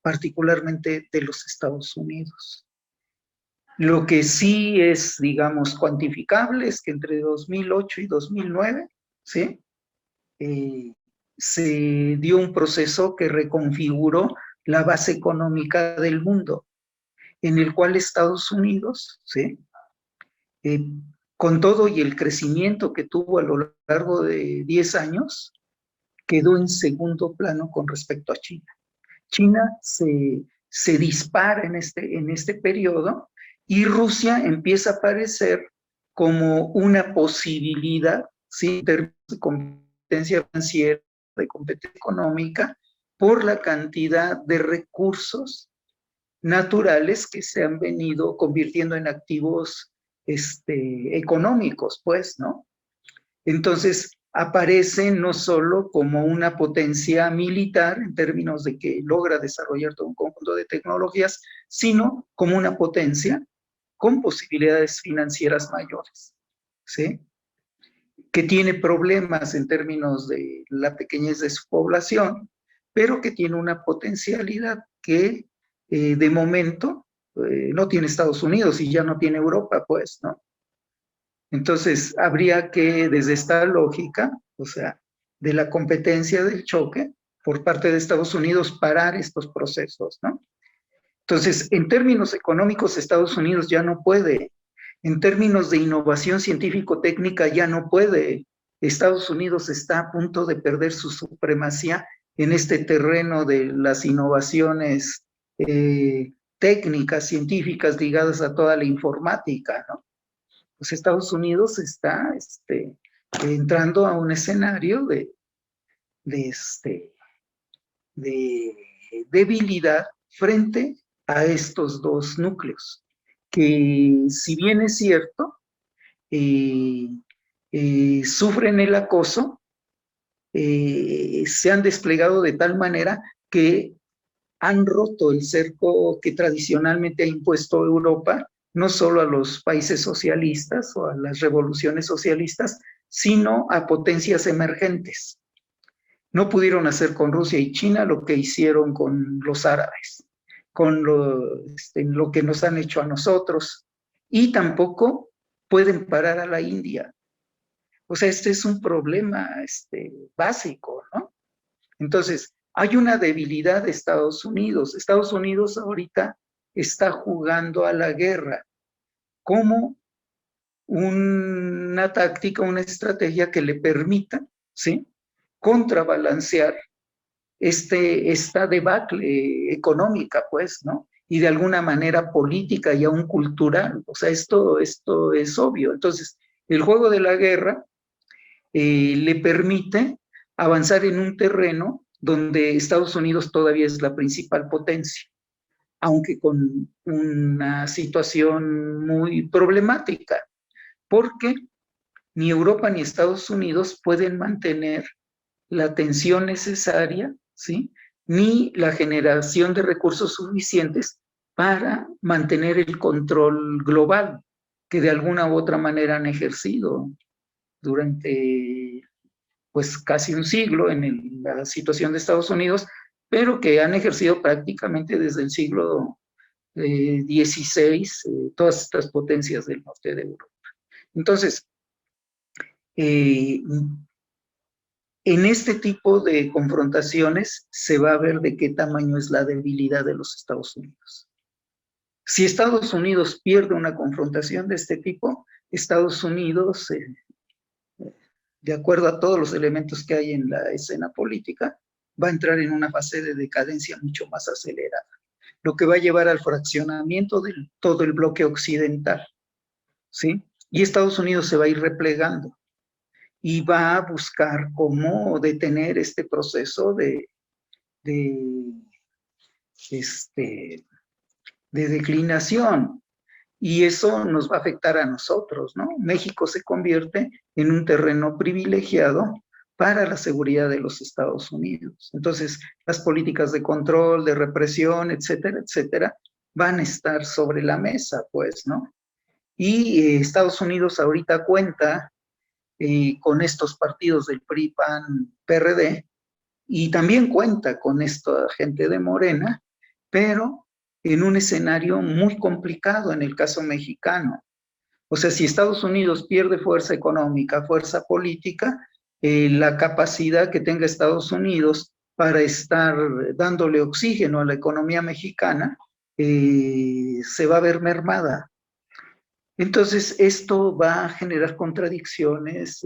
particularmente de los Estados Unidos. Lo que sí es, digamos, cuantificable es que entre 2008 y 2009, ¿sí? Se dio un proceso que reconfiguró la base económica del mundo, en el cual Estados Unidos, ¿sí? Con todo y el crecimiento que tuvo a lo largo de 10 años, quedó en segundo plano con respecto a China. China se dispara en este periodo y Rusia empieza a aparecer como una posibilidad, ¿sí? De competencia financiera, de competencia económica, por la cantidad de recursos naturales que se han venido convirtiendo en activos económicos, pues, ¿no? Entonces, aparece no solo como una potencia militar en términos de que logra desarrollar todo un conjunto de tecnologías, sino como una potencia con posibilidades financieras mayores, ¿sí? Que tiene problemas en términos de la pequeñez de su población, pero que tiene una potencialidad que de momento no tiene Estados Unidos y ya no tiene Europa, pues, ¿no? Entonces, habría que, desde esta lógica, o sea, de la competencia del choque por parte de Estados Unidos, parar estos procesos, ¿no? Entonces, en términos económicos, Estados Unidos ya no puede. En términos de innovación científico-técnica, ya no puede. Estados Unidos está a punto de perder su supremacía en este terreno de las innovaciones técnicas, científicas ligadas a toda la informática, ¿no? Pues Estados Unidos está entrando a un escenario de debilidad frente a estos dos núcleos, que si bien es cierto, sufren el acoso, se han desplegado de tal manera que han roto el cerco que tradicionalmente ha impuesto Europa, no solo a los países socialistas o a las revoluciones socialistas, sino a potencias emergentes. No pudieron hacer con Rusia y China lo que hicieron con los árabes, con lo que nos han hecho a nosotros, y tampoco pueden parar a la India. O sea, este es un problema básico, ¿no? Entonces, hay una debilidad de Estados Unidos. Estados Unidos ahorita está jugando a la guerra como una táctica, una estrategia que le permita, ¿sí?, contrabalancear esta debacle económica, pues, ¿no? Y de alguna manera política y aún cultural. O sea, esto es obvio. Entonces, el juego de la guerra le permite avanzar en un terreno donde Estados Unidos todavía es la principal potencia, aunque con una situación muy problemática, porque ni Europa ni Estados Unidos pueden mantener la tensión necesaria, ¿sí?, ni la generación de recursos suficientes para mantener el control global que de alguna u otra manera han ejercido durante pues casi un siglo en la situación de Estados Unidos, pero que han ejercido prácticamente desde el siglo XVI todas estas potencias del norte de Europa. Entonces, en este tipo de confrontaciones se va a ver de qué tamaño es la debilidad de los Estados Unidos. Si Estados Unidos pierde una confrontación de este tipo, Estados Unidos, de acuerdo a todos los elementos que hay en la escena política, va a entrar en una fase de decadencia mucho más acelerada, lo que va a llevar al fraccionamiento de todo el bloque occidental, ¿sí? Y Estados Unidos se va a ir replegando y va a buscar cómo detener este proceso de declinación. Y eso nos va a afectar a nosotros, ¿no? México se convierte en un terreno privilegiado para la seguridad de los Estados Unidos. Entonces, las políticas de control, de represión, etcétera, etcétera, van a estar sobre la mesa, pues, ¿no? Y Estados Unidos ahorita cuenta con estos partidos del PRI, PAN, PRD, y también cuenta con esta gente de Morena, pero en un escenario muy complicado en el caso mexicano. O sea, si Estados Unidos pierde fuerza económica, fuerza política, la capacidad que tenga Estados Unidos para estar dándole oxígeno a la economía mexicana se va a ver mermada. Entonces, esto va a generar contradicciones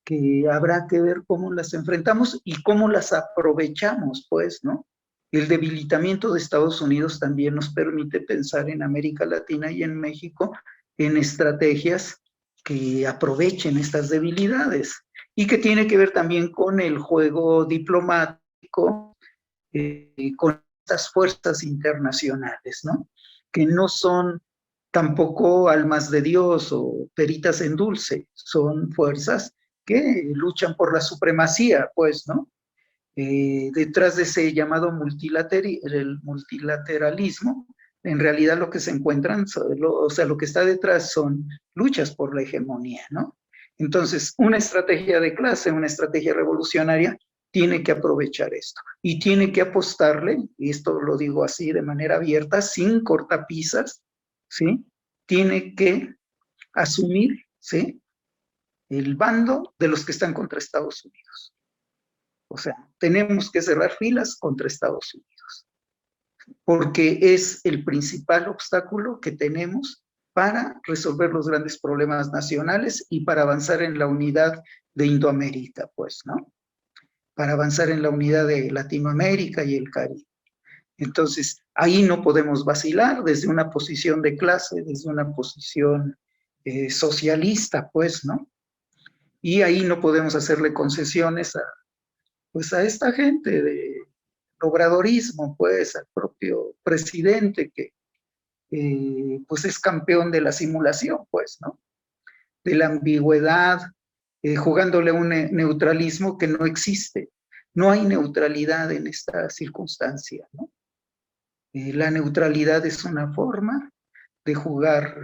que habrá que ver cómo las enfrentamos y cómo las aprovechamos, pues, ¿no? El debilitamiento de Estados Unidos también nos permite pensar en América Latina y en México en estrategias que aprovechen estas debilidades. y que tiene que ver también con el juego diplomático, con estas fuerzas internacionales, ¿no? Que no son tampoco almas de Dios o peritas en dulce, son fuerzas que luchan por la supremacía, pues, ¿no? Detrás de ese llamado el multilateralismo, en realidad lo que se encuentran, o sea, lo que está detrás son luchas por la hegemonía, ¿no? Entonces, una estrategia de clase, una estrategia revolucionaria, tiene que aprovechar esto y tiene que apostarle, y esto lo digo así de manera abierta, sin cortapisas, ¿sí? Tiene que asumir, ¿sí? El bando de los que están contra Estados Unidos. O sea, tenemos que cerrar filas contra Estados Unidos, porque es el principal obstáculo que tenemos para resolver los grandes problemas nacionales y para avanzar en la unidad de Indoamérica, pues, ¿no? Para avanzar en la unidad de Latinoamérica y el Caribe. Entonces, ahí no podemos vacilar desde una posición de clase, desde una posición socialista, pues, ¿no? Y ahí no podemos hacerle concesiones pues a esta gente de obradorismo, pues al propio presidente que pues es campeón de la simulación, pues, ¿no? De la ambigüedad, jugándole a un neutralismo que no existe. No hay neutralidad en esta circunstancia, ¿no? La neutralidad es una forma de jugar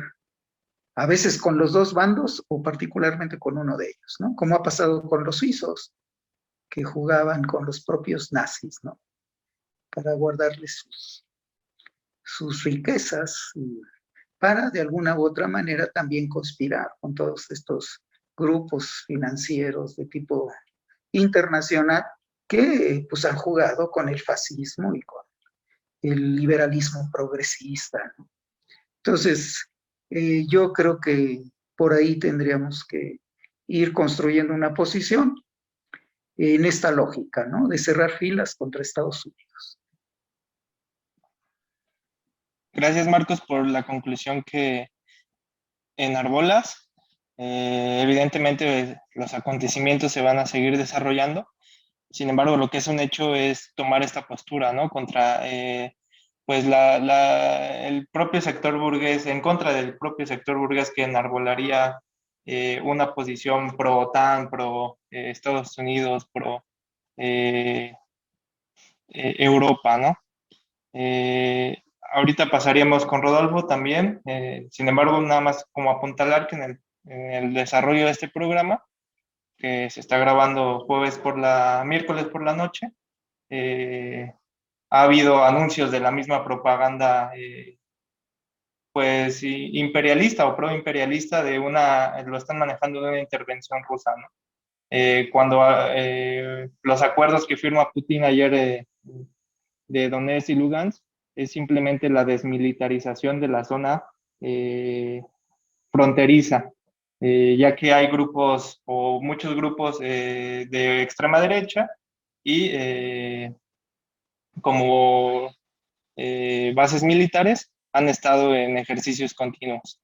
a veces con los dos bandos o particularmente con uno de ellos, ¿no? Como ha pasado con los suizos, que jugaban con los propios nazis, ¿no? Para guardarles sus riquezas, para de alguna u otra manera también conspirar con todos estos grupos financieros de tipo internacional que pues han jugado con el fascismo y con el liberalismo progresista, ¿no? Entonces, yo creo que por ahí tendríamos que ir construyendo una posición en esta lógica, ¿no? De cerrar filas contra Estados Unidos. Gracias, Marcos, por la conclusión que enarbolas. Evidentemente, los acontecimientos se van a seguir desarrollando. Sin embargo, lo que es un hecho es tomar esta postura, ¿no? Contra, pues, el propio sector burgués, en contra del propio sector burgués que enarbolaría una posición pro OTAN, pro Estados Unidos, pro Europa, ¿no? Ahorita pasaríamos con Rodolfo también. Sin embargo, nada más como apuntalar que en el desarrollo de este programa, que se está grabando miércoles por la noche, ha habido anuncios de la misma propaganda, pues imperialista o pro-imperialista lo están manejando de una intervención rusa, ¿no? Cuando los acuerdos que firma Putin ayer de Donetsk y Lugansk es simplemente la desmilitarización de la zona fronteriza, ya que hay grupos o muchos grupos de extrema derecha y como bases militares han estado en ejercicios continuos.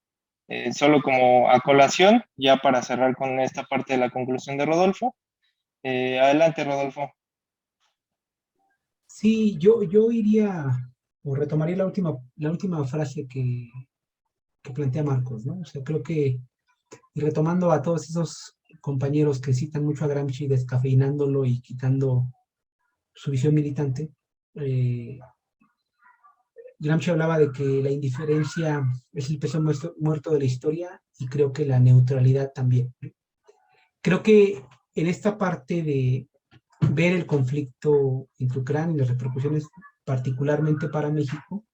Solo como a colación, ya para cerrar con esta parte de la conclusión de Rodolfo. Adelante, Rodolfo. Sí, yo iría o retomaría la última frase que plantea Marcos, ¿no? O sea, creo que, y retomando a todos esos compañeros que citan mucho a Gramsci, descafeinándolo y quitando su visión militante, Gramsci hablaba de que la indiferencia es el peso muerto de la historia y creo que la neutralidad también. Creo que en esta parte de ver el conflicto entre Ucrania y las repercusiones particularmente para México,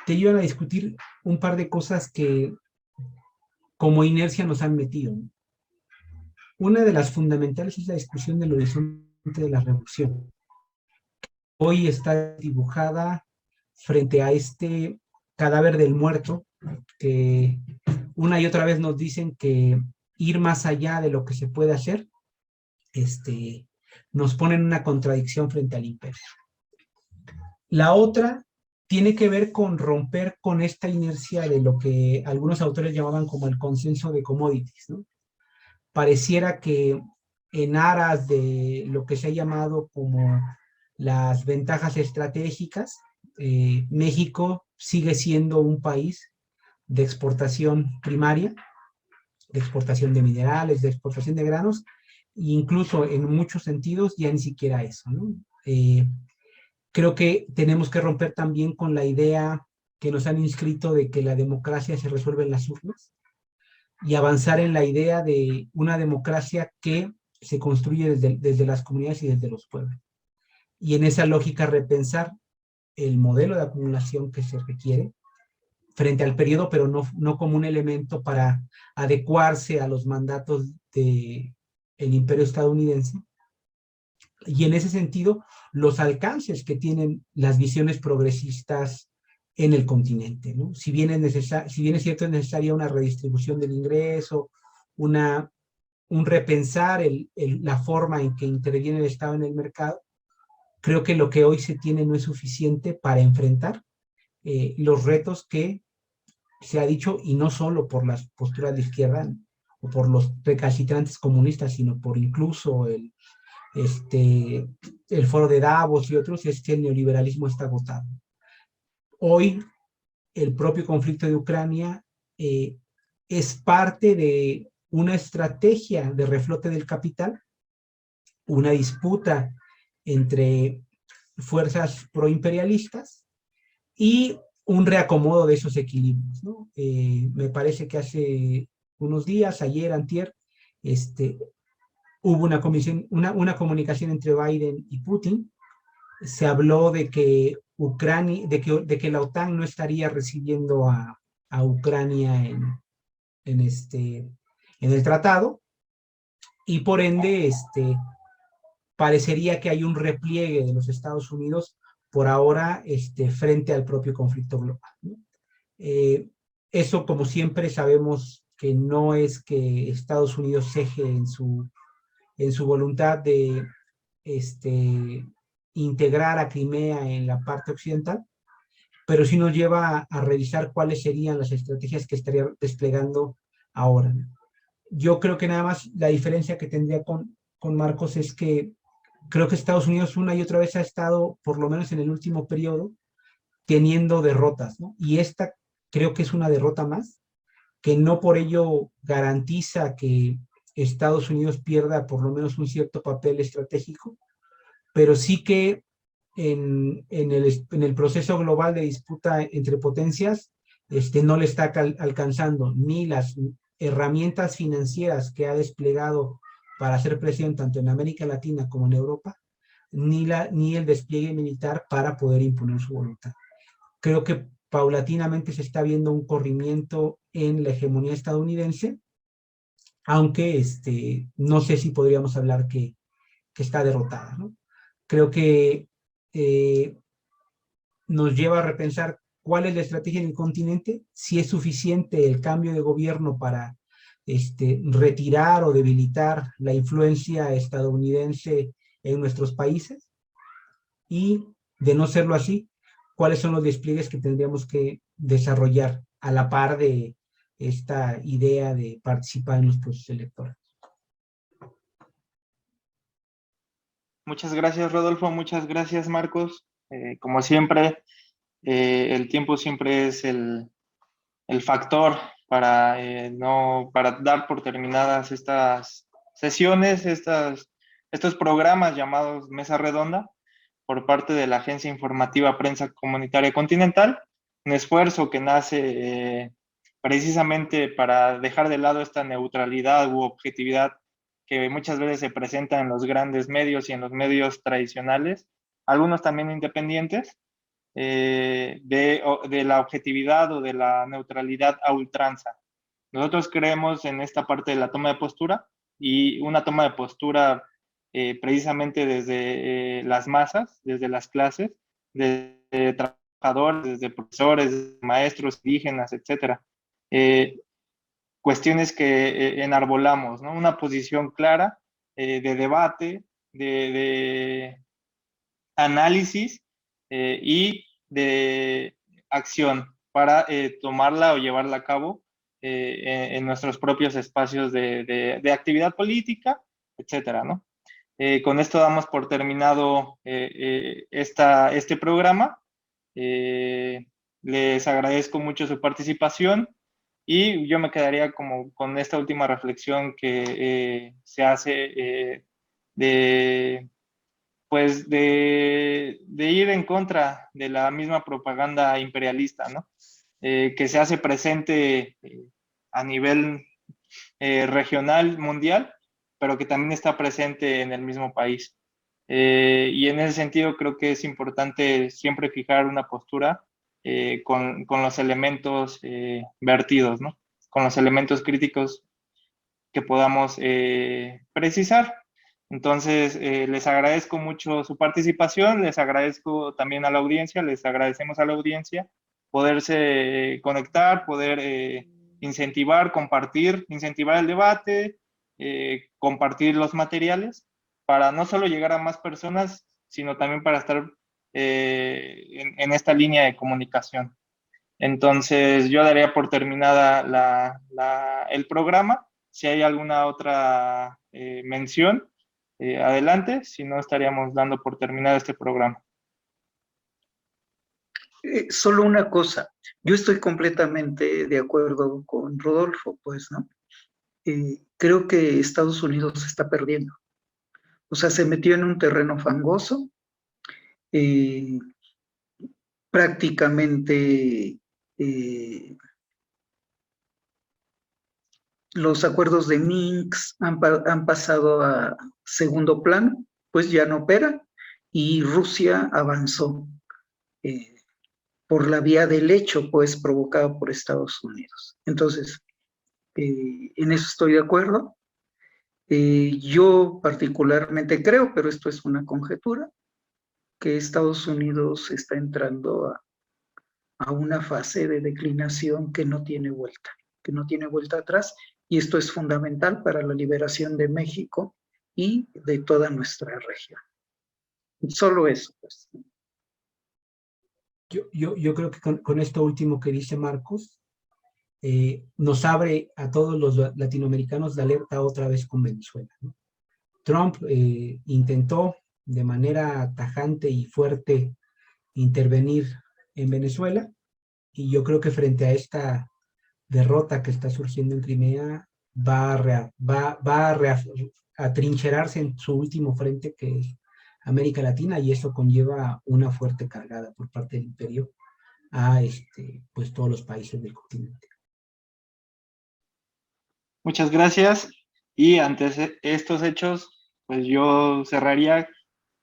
te llevan a discutir un par de cosas que como inercia nos han metido. Una de las fundamentales es la discusión del horizonte de la revolución. Hoy está dibujada frente a este cadáver del muerto, que una y otra vez nos dicen que ir más allá de lo que se puede hacer, nos pone en una contradicción frente al imperio. La otra tiene que ver con romper con esta inercia de lo que algunos autores llamaban como el consenso de commodities, ¿no? pareciera que en aras de lo que se ha llamado como las ventajas estratégicas, México sigue siendo un país de exportación primaria, de exportación de minerales, de exportación de granos, e incluso en muchos sentidos ya ni siquiera eso, ¿no? Creo que tenemos que romper también con la idea que nos han inscrito de que la democracia se resuelve en las urnas y avanzar en la idea de una democracia que se construye desde las comunidades y desde los pueblos. Y en esa lógica repensar el modelo de acumulación que se requiere frente al periodo, pero no como un elemento para adecuarse a los mandatos del imperio estadounidense. Y en ese sentido, los alcances que tienen las visiones progresistas en el continente, ¿no? Si bien es cierto, es necesaria una redistribución del ingreso, un repensar la forma en que interviene el Estado en el mercado, creo que lo que hoy se tiene no es suficiente para enfrentar los retos que se ha dicho, y no solo por las posturas de izquierda o por los recalcitrantes comunistas, sino por incluso el foro de Davos y otros, es que el neoliberalismo está agotado. Hoy, el propio conflicto de Ucrania es parte de una estrategia de reflote del capital, una disputa entre fuerzas proimperialistas y un reacomodo de esos equilibrios, ¿no? Me parece que hace unos días, ayer, antier, hubo una comunicación entre Biden y Putin. Se habló de que Ucrania, de que la OTAN no estaría recibiendo a Ucrania en el tratado, y por ende parecería que hay un repliegue de los Estados Unidos por ahora frente al propio conflicto global, ¿no? Eso, como siempre, sabemos que no es que Estados Unidos ceje en su voluntad de integrar a Crimea en la parte occidental, pero sí nos lleva a revisar cuáles serían las estrategias que estaría desplegando ahora. Yo creo que nada más la diferencia que tendría con Marcos es que creo que Estados Unidos una y otra vez ha estado, por lo menos en el último periodo, teniendo derrotas, ¿no? Y esta creo que es una derrota más, que no por ello garantiza que Estados Unidos pierda por lo menos un cierto papel estratégico, pero sí que en el proceso global de disputa entre potencias, no le está alcanzando ni las herramientas financieras que ha desplegado para hacer presión tanto en América Latina como en Europa, ni el despliegue militar para poder imponer su voluntad. Creo que paulatinamente se está viendo un corrimiento en la hegemonía estadounidense, aunque no sé si podríamos hablar que está derrotada, ¿no? Creo que nos lleva a repensar cuál es la estrategia en el continente, si es suficiente el cambio de gobierno para retirar o debilitar la influencia estadounidense en nuestros países, y de no serlo así, cuáles son los despliegues que tendríamos que desarrollar a la par de esta idea de participar en los procesos electorales. Muchas gracias, Rodolfo. Muchas gracias, Marcos. Como siempre, el tiempo siempre es el factor para, para dar por terminadas estas sesiones, estos programas llamados Mesa Redonda por parte de la Agencia Informativa Prensa Comunitaria Continental, un esfuerzo que nace precisamente para dejar de lado esta neutralidad u objetividad que muchas veces se presenta en los grandes medios y en los medios tradicionales, algunos también independientes, de la objetividad o de la neutralidad a ultranza. Nosotros creemos en esta parte de la toma de postura, y una toma de postura precisamente desde las masas, desde las clases, desde trabajadores, desde profesores, desde maestros, indígenas, etc. Cuestiones que enarbolamos, ¿no? Una posición clara de debate, de análisis y de acción para tomarla o llevarla a cabo en nuestros propios espacios de actividad política, etcétera, ¿no? Con esto damos por terminado este programa. Les agradezco mucho su participación y yo me quedaría como con esta última reflexión que se hace pues de ir en contra de la misma propaganda imperialista, ¿no? Que se hace presente a nivel regional, mundial, pero que también está presente en el mismo país. Y en ese sentido creo que es importante siempre fijar una postura con los elementos vertidos, ¿no? Con los elementos críticos que podamos precisar. Entonces, les agradezco mucho su participación, les agradezco también a la audiencia, les agradecemos a la audiencia poderse conectar, poder incentivar el debate, compartir los materiales para no solo llegar a más personas, sino también para estar en esta línea de comunicación. Entonces, yo daría por terminada el programa. Si hay alguna otra mención, adelante. Si no, estaríamos dando por terminado este programa. Solo una cosa, yo estoy completamente de acuerdo con Rodolfo, pues, ¿no? Creo que Estados Unidos se está perdiendo. O sea, se metió en un terreno fangoso, prácticamente los acuerdos de Minsk han pasado a segundo plano, pues ya no opera, y Rusia avanzó por la vía del hecho, pues provocado por Estados Unidos. Entonces, en eso estoy de acuerdo. Yo particularmente creo, pero esto es una conjetura, que Estados Unidos está entrando a una fase de declinación que no tiene vuelta atrás, y esto es fundamental para la liberación de México y de toda nuestra región. Solo eso, pues. Yo creo que con esto último que dice Marcos, nos abre a todos los latinoamericanos la alerta otra vez con Venezuela, ¿no? Trump intentó de manera tajante y fuerte intervenir en Venezuela, y yo creo que frente a esta derrota que está surgiendo en Crimea, va a trincherarse en su último frente, que es América Latina, y eso conlleva una fuerte cargada por parte del imperio a pues todos los países del continente. Muchas gracias. Y ante estos hechos, pues yo cerraría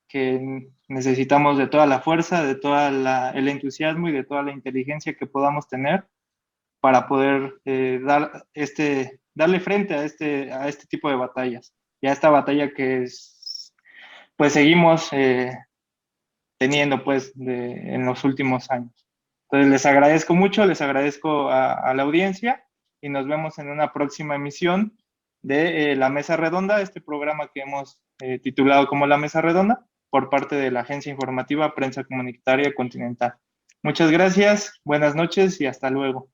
que necesitamos de toda la fuerza, de todo el entusiasmo y de toda la inteligencia que podamos tener para poder darle frente a este tipo de batallas. Y a esta batalla que pues seguimos teniendo pues en los últimos años. Entonces les agradezco mucho, les agradezco a la audiencia y nos vemos en una próxima emisión de La Mesa Redonda, este programa que hemos titulado como La Mesa Redonda por parte de la Agencia Informativa Prensa Comunitaria Continental. Muchas gracias, buenas noches y hasta luego.